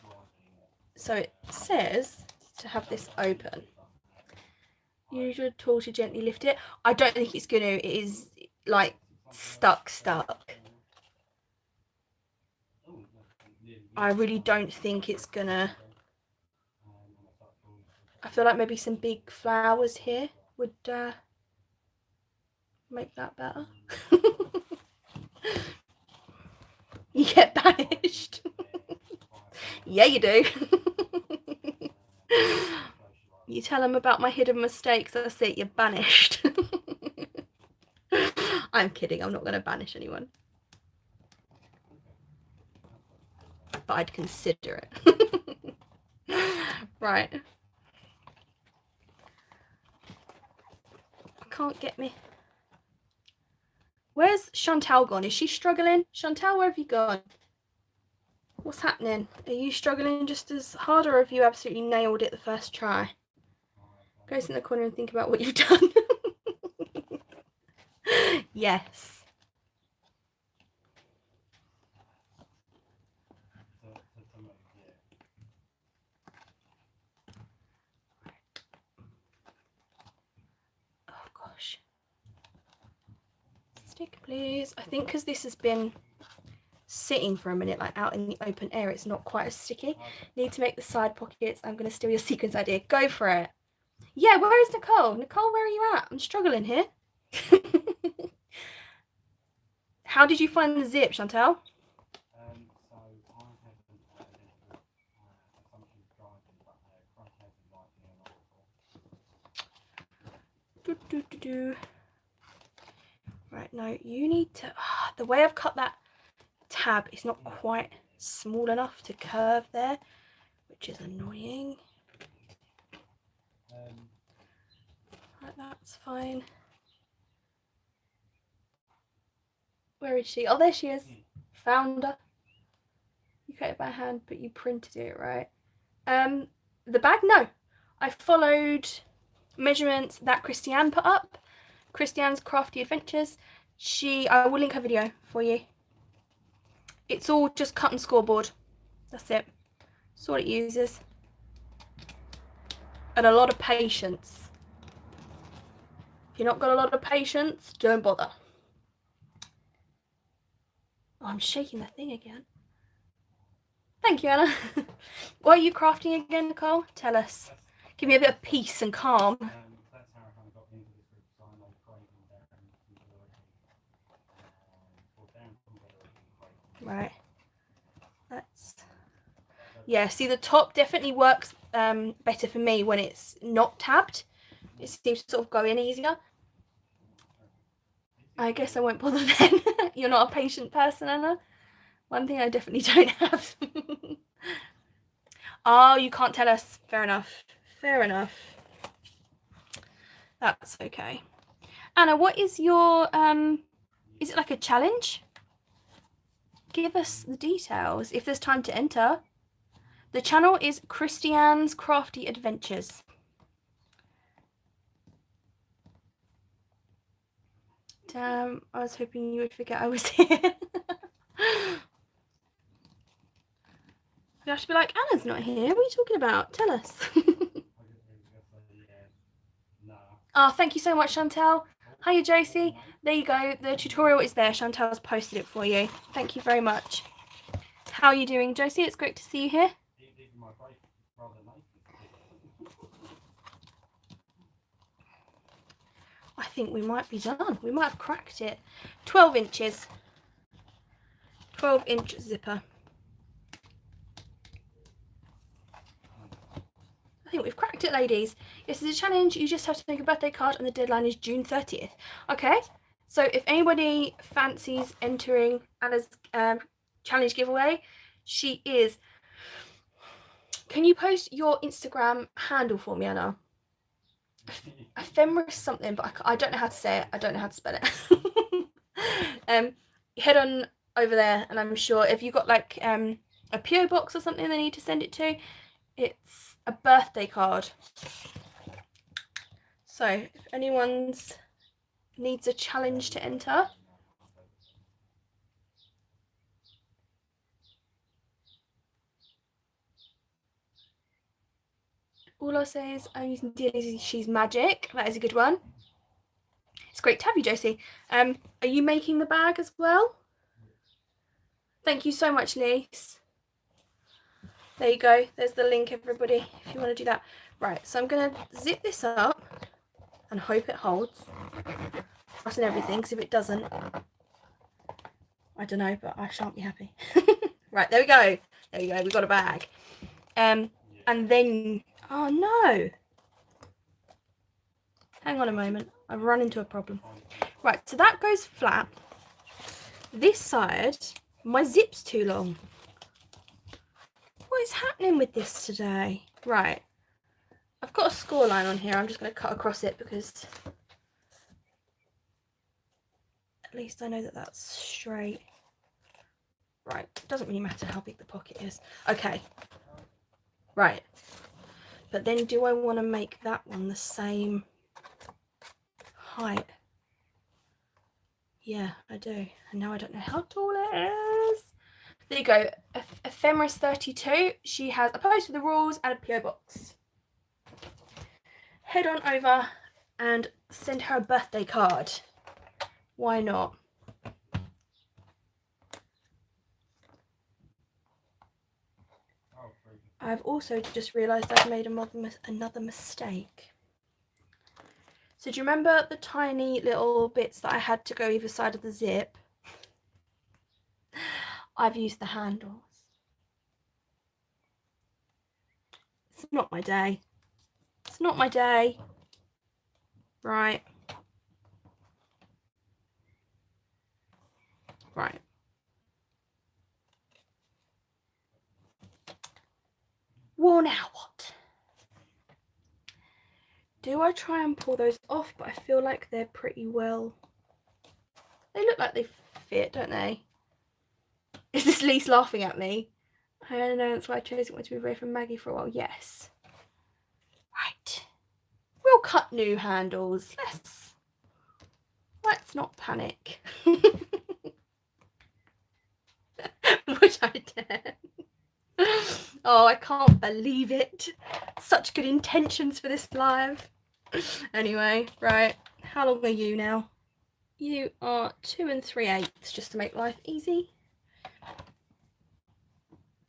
So it says to have this open. Use your tool to gently lift it. I don't think it's going to. It is like stuck. I really don't think it's gonna. I feel like maybe some big flowers here would make that better. You get banished. Yeah, you do. You tell them about my hidden mistakes, that's it, you're banished. I'm kidding, I'm not going to banish anyone. But I'd consider it. Right. I can't get me. Where's Chantal gone? Is she struggling? Chantal, where have you gone? What's happening? Are you struggling just as hard, or have you absolutely nailed it the first try? Go sit in the corner and think about what you've done. Yes. Oh gosh. Stick, please. I think because this has been sitting for a minute, like out in the open air, it's not quite as sticky. Need to make the side pockets. I'm going to steal your sequence idea. Go for it. Yeah, where is Nicole? Nicole, where are you at? I'm struggling here. How did you find the zip, Chantal? Right, no, you need to... the way I've cut that tab is not quite small enough to curve there, which is annoying. Right, that's fine. Where is she? Oh, there she is. Found her. You cut it by hand, but you printed it, right? The bag? No. I followed measurements that Kristianne put up. Kristianne's Crafty Adventures. I will link her video for you. It's all just cut and scoreboard. That's it. That's all it uses. And a lot of patience. If you've not got a lot of patience, don't bother. Oh, I'm shaking the thing again. Thank you, Anna. What are you crafting again, Nicole? Tell us. Give me a bit of peace and calm. Right. Yeah, see, the top definitely works better for me when it's not tabbed. It seems to sort of go in easier. I guess I won't bother then. You're not a patient person, Anna. One thing I definitely don't have. Oh, you can't tell us. Fair enough. Fair enough. That's okay. Anna, what is your, is it like a challenge? give us the details if there's time to enter. The channel is Kristiannes Crafty Adventures. Damn, I was hoping you would forget I was here. You have to be like, Anna's not here. What are you talking about? Tell us. Oh, thank you so much, Chantel. Hiya, Josie. There you go. The tutorial is there. Chantel's posted it for you. Thank you very much. How are you doing, Josie? It's great to see you here. I think we might be done. We might have cracked it. 12 inches. 12-inch zipper. I think we've cracked it, ladies. Yes, it's a challenge. You just have to make a birthday card and the deadline is June 30th. Okay, so if anybody fancies entering Anna's challenge giveaway, she is... Can you post your Instagram handle for me, Anna? Ephemeris something, but I don't know how to say it. I don't know how to spell it. Head on over there, and I'm sure if you've got like a PO box or something they need to send it to, it's a birthday card. So if anyone's needs a challenge to enter, all I'll say is I'm using Daisy, she's magic. That is a good one. It's great to have you, Josie. Are you making the bag as well? Thank you so much, Lise. There you go. There's the link, everybody, if you want to do that. Right, so I'm going to zip this up and hope it holds. Crossing everything, because if it doesn't, I don't know, but I shan't be happy. Right, there we go. There you go. We've got a bag. And then, oh no. Hang on a moment. I've run into a problem. Right, so that goes flat. This side, my zip's too long. What is happening with this today? Right. I've got a score line on here. I'm just going to cut across it because at least I know that that's straight. Right. Doesn't really matter how big the pocket is. Okay. Right. But then do I want to make that one the same height? Yeah, I do. And now I don't know how tall it is. There you go. Ephemeris 32. She has a post with the rules and a PO box. Head on over and send her a birthday card. Why not? I've also just realised I've made another mistake. So do you remember the tiny little bits that I had to go either side of the zip? I've used the handles. It's not my day. It's not my day. Right. Right. Well, now what? Do I try and pull those off? But I feel like they're pretty well... They look like they fit, don't they? Is this Lise laughing at me? I don't know, that's why I chose it to move away from Maggie for a while. Yes. Right. We'll cut new handles. Let's not panic. Would I dare? Oh, I can't believe it. Such good intentions for this live. Anyway, right. How long are you now? You are 2 3/8, just to make life easy.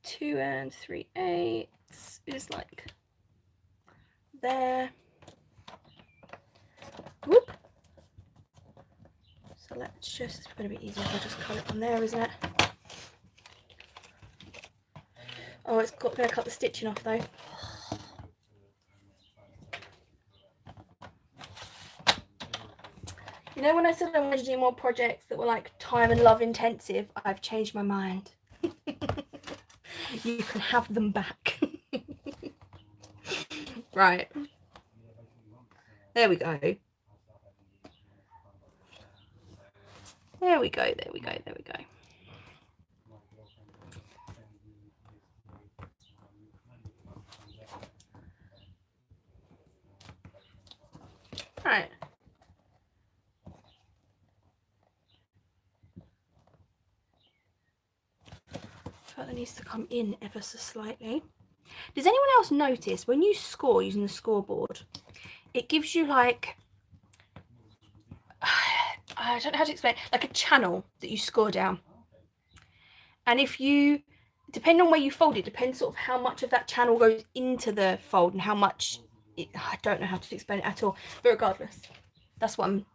2 3/8 is like there. Whoop. So let's just, it's going to be easier if I just cut it on there, isn't it? Oh, it's going to cut the stitching off though. You know when I said I wanted to do more projects that were like time and love intensive, I've changed my mind. You can have them back. Right. There we go. There we go, there we go, there we go. needs to come in ever so slightly. Does anyone else notice when you score using the scoreboard, it gives you like, I don't know how to explain, like a channel that you score down. And if you, depending on where you fold it, depends sort of how much of that channel goes into the fold and how much, I don't know how to explain it at all. But regardless, that's what I'm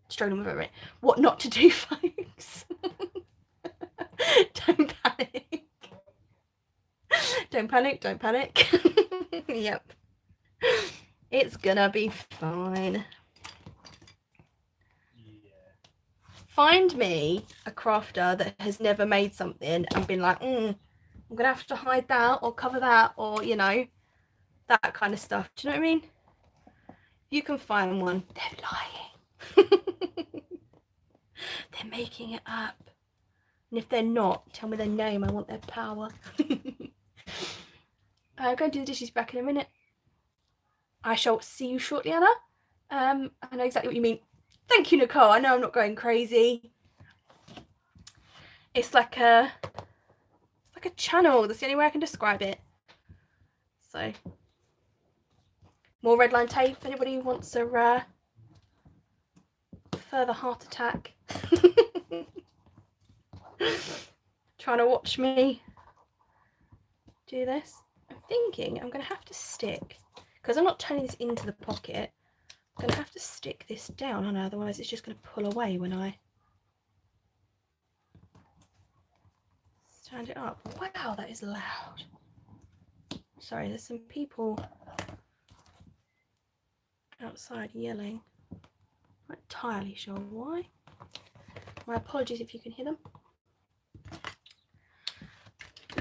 struggling with a bit. What not to do, folks. Don't panic. Don't panic, don't panic. Yep. It's gonna be fine. Find me a crafter that has never made something and been like, I'm gonna have to hide that or cover that, or you know, that kind of stuff. Do you know what I mean? You can find one. They're lying. They're making it up. And if they're not, tell me their name. I want their power. I'm going to do the dishes back in a minute. I shall see you shortly, Anna. I know exactly what you mean. Thank you, Nicole. I know I'm not going crazy. It's like a channel. That's the only way I can describe it. So, more red line tape. If anybody wants a further heart attack. Trying to watch me do this. I'm thinking I'm going to have to stick, because I'm not turning this into the pocket, I'm going to have to stick this down, aren't I? Otherwise it's just going to pull away when I stand it up. Wow, that is loud. Sorry, there's some people outside yelling. I'm not entirely sure why. My apologies if you can hear them.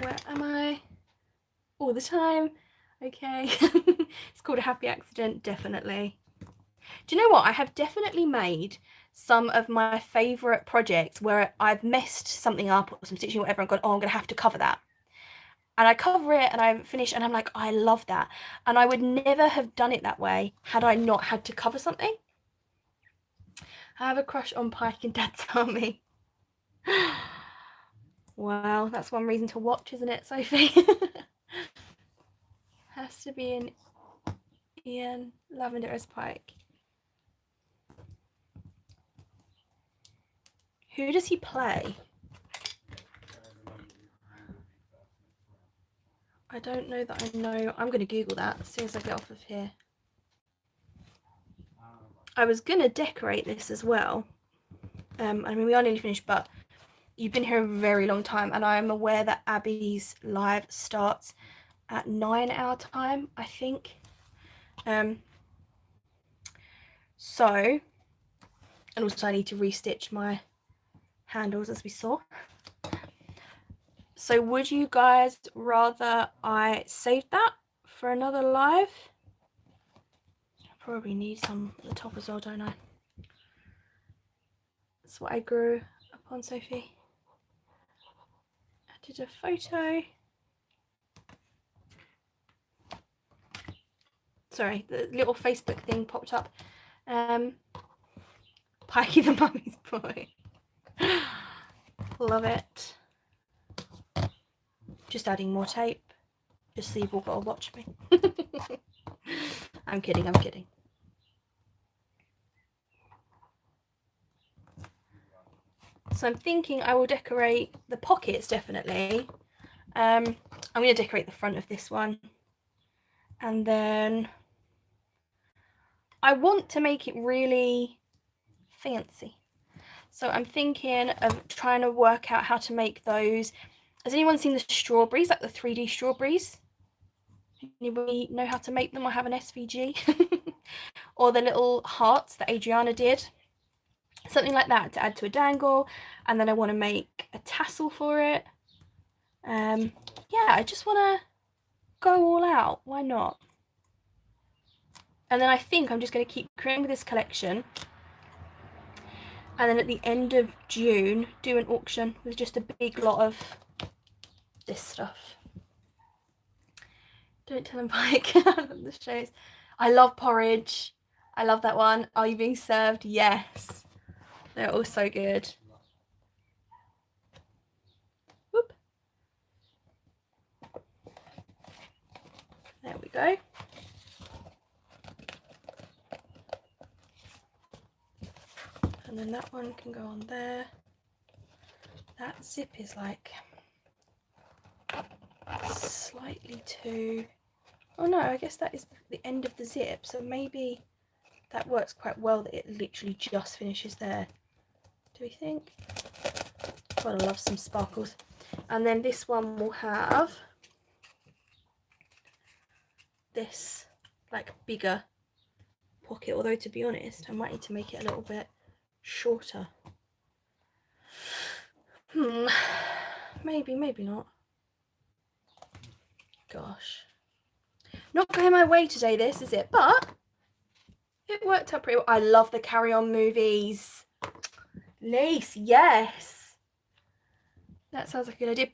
Where am I? All the time. Okay. It's called a happy accident, definitely. Do you know what? I have definitely made some of my favourite projects where I've messed something up or some stitching or whatever and gone, oh, I'm going to have to cover that. And I cover it and I finish and I'm like, I love that. And I would never have done it that way had I not had to cover something. I have a crush on Pike in Dad's Army. Wow, that's one reason to watch, isn't it, Sophie? Has to be an Ian Lavender as Pike. Who does he play? I don't know that I know. I'm going to Google that as soon as I get off of here. I was going to decorate this as well. I mean, we are nearly finished, but you've been here a very long time, and I'm aware that Abby's live starts at 9 our time, I think. So, and also I need to restitch my handles, as we saw. So would you guys rather I save that for another live? I probably need some at the top as well, don't I? That's what I grew upon, Sophie. I did a photo. Sorry, the little Facebook thing popped up. Pikey the Mummy's Boy. Love it. Just adding more tape. Just so you've all got to watch me. I'm kidding, I'm kidding. So I'm thinking I will decorate the pockets, definitely. I'm going to decorate the front of this one. And then I want to make it really fancy. So I'm thinking of trying to work out how to make those. Has anyone seen the strawberries, like the 3D strawberries? Anybody know how to make them or have an SVG? Or the little hearts that Adriana did? Something like that to add to a dangle. And then I want to make a tassel for it. Yeah, I just want to go all out. Why not? And then I think I'm just going to keep creating with this collection. And then at the end of June, do an auction with just a big lot of this stuff. Don't tell them, Pike. The shows. I love porridge. I love that one. Are you being served? Yes. They're all so good. Whoop. There we go. And then that one can go on there. That zip is like slightly too... Oh no, I guess that is the end of the zip. So maybe that works quite well that it literally just finishes there. Do we think? God, I love some sparkles. And then this one will have this like bigger pocket, although to be honest I might need to make it a little bit shorter. Maybe not. Gosh, not going my way today, this is it, but it worked out pretty well. I love the Carry On movies. Lace, yes, that sounds like a good idea.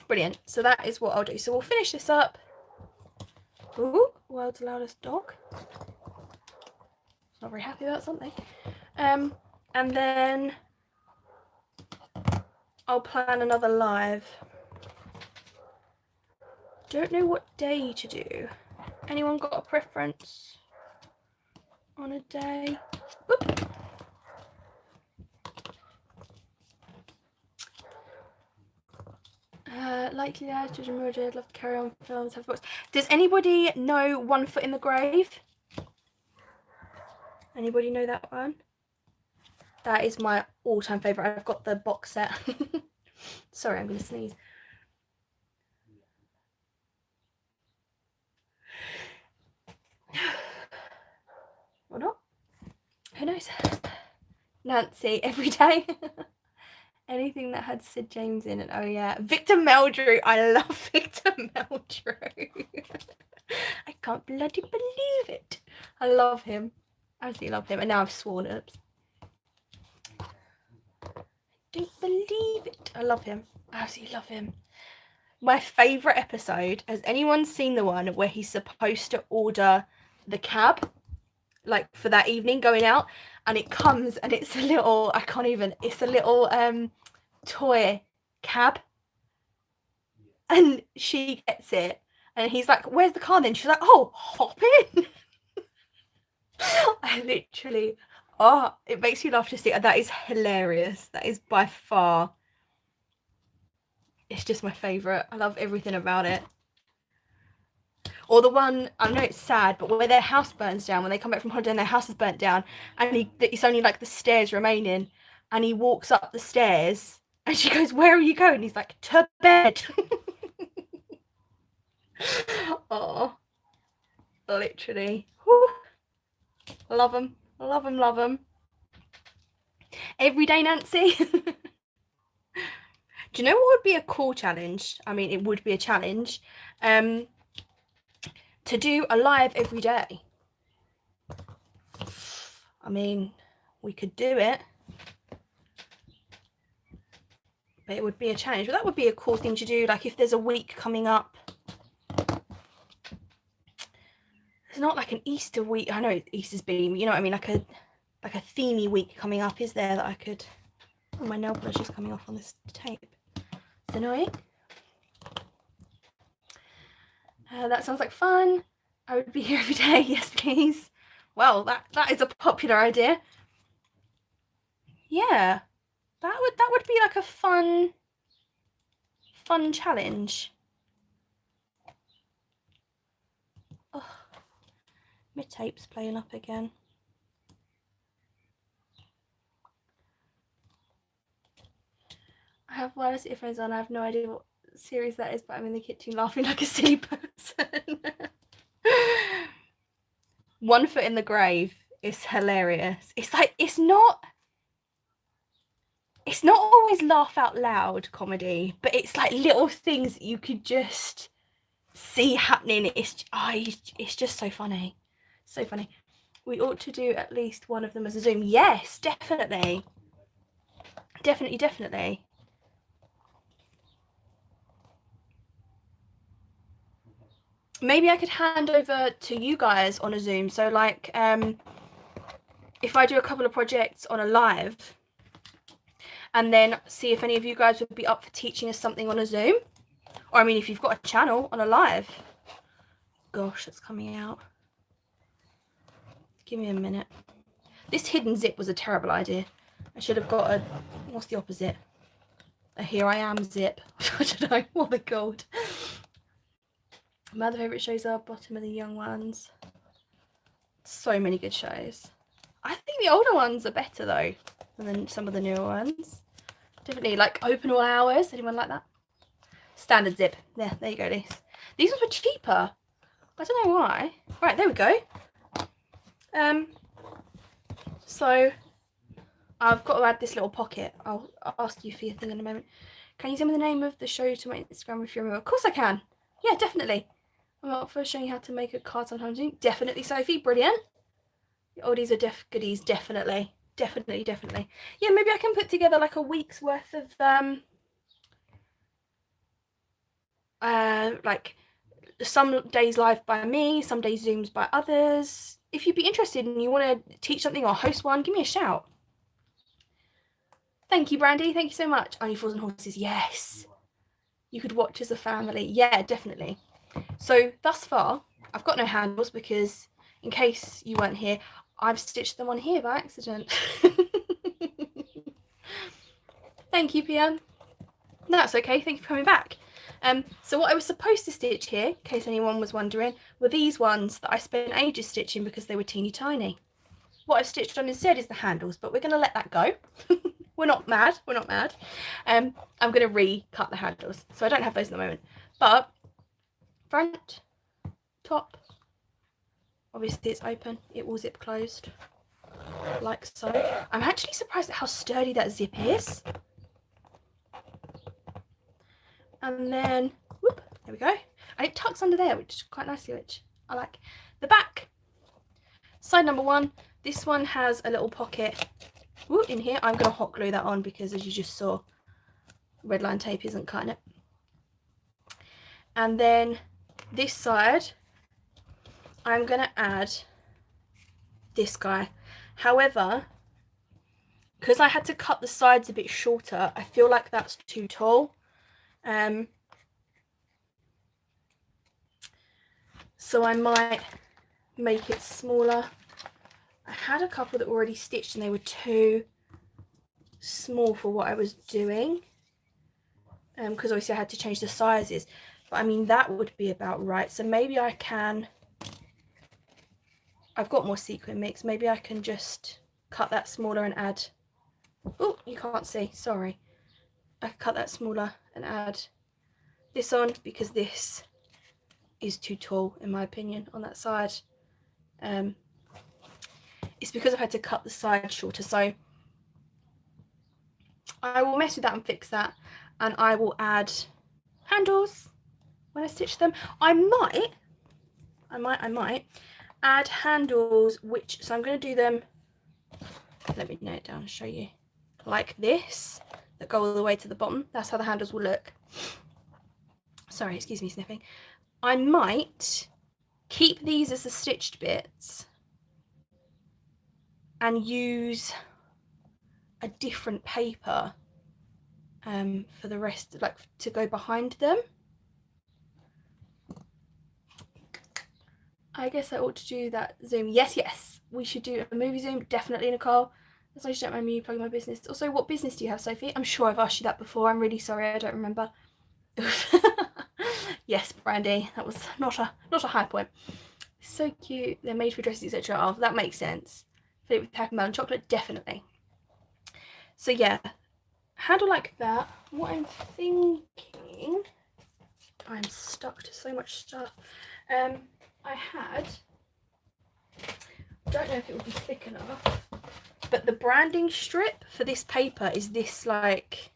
Brilliant. So that is what I'll do. So we'll finish this up. Ooh, world's loudest dog. Not very happy about something. And then I'll plan another live. Don't know what day to do. Anyone got a preference on a day? Oop. Likely that children murdered, love to Carry On films, have books. Does anybody know One Foot in the Grave? Anybody know that one? That is my all-time favourite. I've got the box set. Sorry, I'm going to sneeze. Or not? Who knows? Nancy, every day. Anything that had Sid James in it. Oh yeah, Victor Meldrew. I love Victor Meldrew. I can't bloody believe it. I love him. I absolutely love him. And now I've sworn. Oops. Don't believe it. I love him. I absolutely love him. My favourite episode, has anyone seen the one where he's supposed to order the cab, like for that evening going out, and it comes and it's a little, I can't even, it's a little toy cab, and she gets it and he's like, where's the car then? She's like, oh, hop in. I literally, oh, it makes you laugh to see. That is hilarious. That is by far, it's just my favourite. I love everything about it. Or the one, I know it's sad, but where their house burns down, when they come back from holiday and their house is burnt down, and it's only like the stairs remaining, and he walks up the stairs, and she goes, where are you going? He's like, to bed. Oh, literally. Whew. Love them. Love them, love them. Everyday Nancy. Do you know what would be a cool challenge? I mean, it would be a challenge. To do a live every day. I mean, we could do it, but it would be a challenge. But that would be a cool thing to do. Like if there's a week coming up, it's not like an Easter week. I know Easter's been, you know what I mean, like a themey week coming up. Is there that I could? Oh, my nail polish is coming off on this tape. It's annoying. That sounds like fun. I would be here every day. Yes, please. Well, that is a popular idea. Yeah, that would be like a fun challenge. Oh, my tape's playing up again. I have wireless earphones on. I have no idea what series that is, but I'm in the kitchen laughing like a silly person. One Foot in the Grave is hilarious. It's like, it's not always laugh out loud comedy, but it's like little things that you could just see happening. It's just so funny. So funny. We ought to do at least one of them as a Zoom. Yes, definitely. Definitely. Maybe I could hand over to you guys on a Zoom. So like, if I do a couple of projects on a live, and then see if any of you guys would be up for teaching us something on a Zoom. Or I mean, if you've got a channel on a live, gosh, that's coming out. Give me a minute. This hidden zip was a terrible idea. I should have got a, what's the opposite? A here I am zip. I don't know what they're called. My other favourite shows are Bottom of the Young Ones. So many good shows. I think the older ones are better though than some of the newer ones. Definitely like Open All Hours. Anyone like that? Standard zip. Yeah, there you go, Lise. These ones were cheaper. I don't know why. Right, there we go. So I've got to add this little pocket. I'll ask you for your thing in a moment. Can you tell me the name of the show to my Instagram if you remember? Of course I can. Yeah, definitely. I'm up for showing you how to make a card sometimes. Definitely, Sophie. Brilliant. The oldies are goodies. Definitely. Definitely. Yeah, maybe I can put together like a week's worth of like some days live by me, some days Zooms by others. If you'd be interested and you want to teach something or host one, give me a shout. Thank you, Brandy. Thank you so much. Only Fools and Horses. Yes. You could watch as a family. Yeah, definitely. So thus far, I've got no handles because in case you weren't here, I've stitched them on here by accident. Thank you, PM. That's okay. Thank you for coming back. So what I was supposed to stitch here, in case anyone was wondering, were these ones that I spent ages stitching because they were teeny tiny. What I've stitched on instead is the handles, but we're going to let that go. We're not mad. I'm going to recut the handles, so I don't have those at the moment. But front, top, obviously it's open. It will zip closed, like so. I'm actually surprised at how sturdy that zip is. And then, whoop, there we go. And it tucks under there, which is quite nicely, which I like. The back, side number 1. This one has a little pocket in here. I'm going to hot glue that on because, as you just saw, red line tape isn't cutting it. And then this side, I'm going to add this guy. However, because I had to cut the sides a bit shorter, I feel like that's too tall. So I might make it smaller. I had a couple that were already stitched and they were too small for what I was doing, because obviously I had to change the sizes, but I mean that would be about right. So maybe I can, I've got more sequin mix, maybe I can just cut that smaller and add, oh, you can't see, sorry, I can cut that smaller and add this on because this is too tall in my opinion on that side. It's because I've had to cut the side shorter, so I will mess with that and fix that, and I will add handles when I stitch them. I might add handles, so I'm going to do them, let me note it down and show you, like this, that go all the way to the bottom. That's how the handles will look. Sorry, excuse me sniffing. I might keep these as the stitched bits and use a different paper for the rest, like to go behind them. I guess I ought to do that Zoom. Yes, we should do a movie Zoom, definitely, Nicole. As long as you don't mind me plugging my business. Also, what business do you have, Sophie? I'm sure I've asked you that before. I'm really sorry, I don't remember. Yes, Brandy, that was not a high point. So cute. They're made for dresses, etc. Oh, that makes sense. Fill it with peppermint melon chocolate, definitely. So yeah, handle like that. What I'm thinking, I'm stuck to so much stuff. I don't know if it would be thick enough, but the branding strip for this paper is this like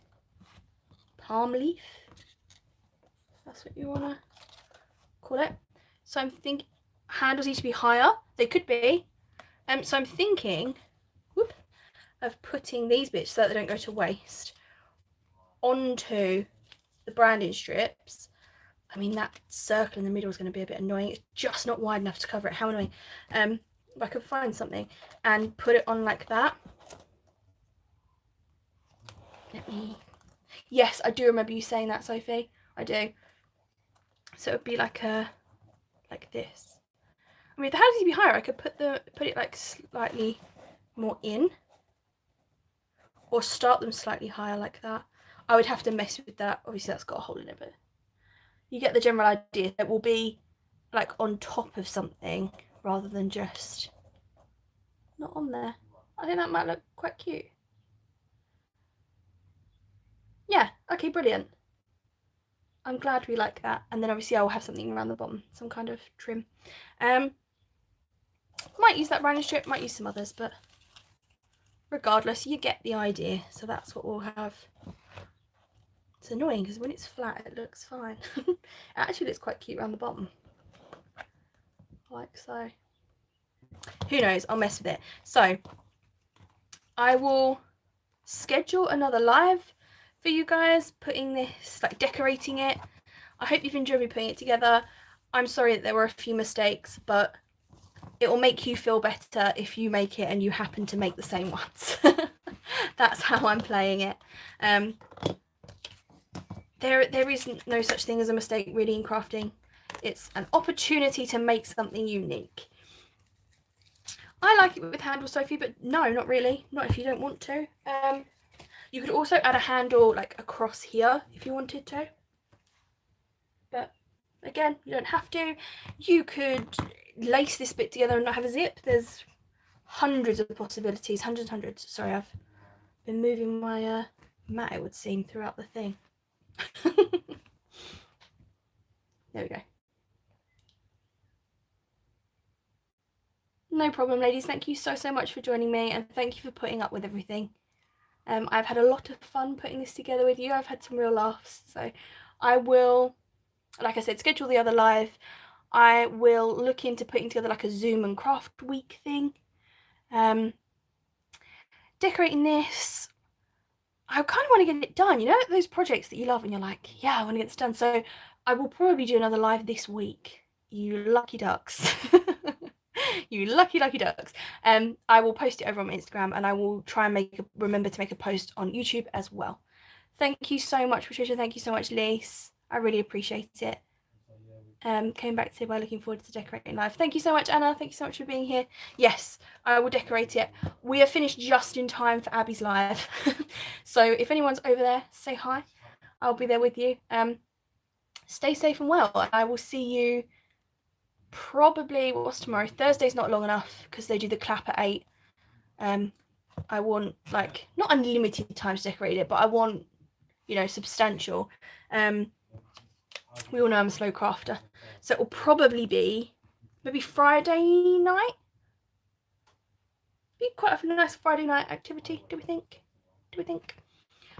palm leaf. That's what you want to call it. So I'm thinking handles need to be higher. They could be. So I'm thinking of putting these bits so that they don't go to waste onto the branding strips. I mean, that circle in the middle is going to be a bit annoying. It's just not wide enough to cover it. How annoying. If I could find something and put it on like that. Yes, I do remember you saying that, Sophie. I do. So it would be like a like this. I mean, if the handles to be higher, I could put it like slightly more in, or start them slightly higher like that. I would have to mess with that. Obviously, that's got a hole in it, but you get the general idea. It will be like on top of something rather than just not on there. I think that might look quite cute. Yeah, okay, brilliant. I'm glad we like that. And then obviously I'll have something around the bottom, some kind of trim. Might use that rhino strip, might use some others, but regardless, you get the idea. So that's what we'll have. It's annoying because when it's flat, it looks fine. It actually looks quite cute around the bottom. Like so. Who knows? I'll mess with it. So I will schedule another live for you guys, putting this, like decorating it. I hope you've enjoyed me putting it together. I'm sorry that there were a few mistakes, but it will make you feel better if you make it and you happen to make the same ones. That's how I'm playing it. There isn't no such thing as a mistake really in crafting. It's an opportunity to make something unique. I like it with handle, Sophie, but no, not really. Not if you don't want to. You could also add a handle like across here if you wanted to. But again, you don't have to. You could lace this bit together and not have a zip. There's hundreds of possibilities. Hundreds. Sorry, I've been moving my mat, it would seem, throughout the thing. There we go. No problem, ladies. Thank you so much for joining me, and thank you for putting up with everything. I've had a lot of fun putting this together with you. I've had some real laughs. So I will, like I said, schedule the other live. I will look into putting together like a Zoom and craft week thing. Decorating this, I kind of want to get it done. You know, those projects that you love and you're like, yeah, I want to get this done. So I will probably do another live this week. You lucky ducks. You lucky ducks. I will post it over on my Instagram, and I will try and remember to make a post on YouTube as well. Thank you so much, Patricia. Thank you so much, Lise. I really appreciate it. Came back to say by looking forward to decorating live. Thank you so much, Anna. Thank you so much for being here. Yes, I will decorate it. We are finished just in time for Abby's live. So if anyone's over there, say hi. I'll be there with you. Stay safe and well. I will see you probably, what's tomorrow? Thursday's not long enough because they do the clap at 8. I want, like, not unlimited time to decorate it, but I want, you know, substantial. We all know I'm a slow crafter, so it will probably be maybe Friday night. Be quite a nice Friday night activity, do we think?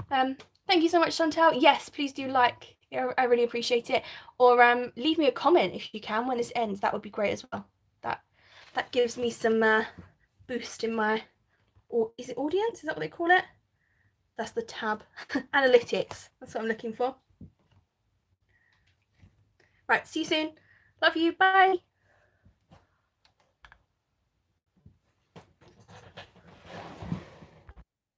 Thank you so much, Chantal. Yes, please do like. I really appreciate it. Or leave me a comment if you can when this ends. That would be great as well. That gives me some boost in my, or is it audience? Is that what they call it? That's the tab. Analytics. That's what I'm looking for. Right, see you soon. Love you. Bye.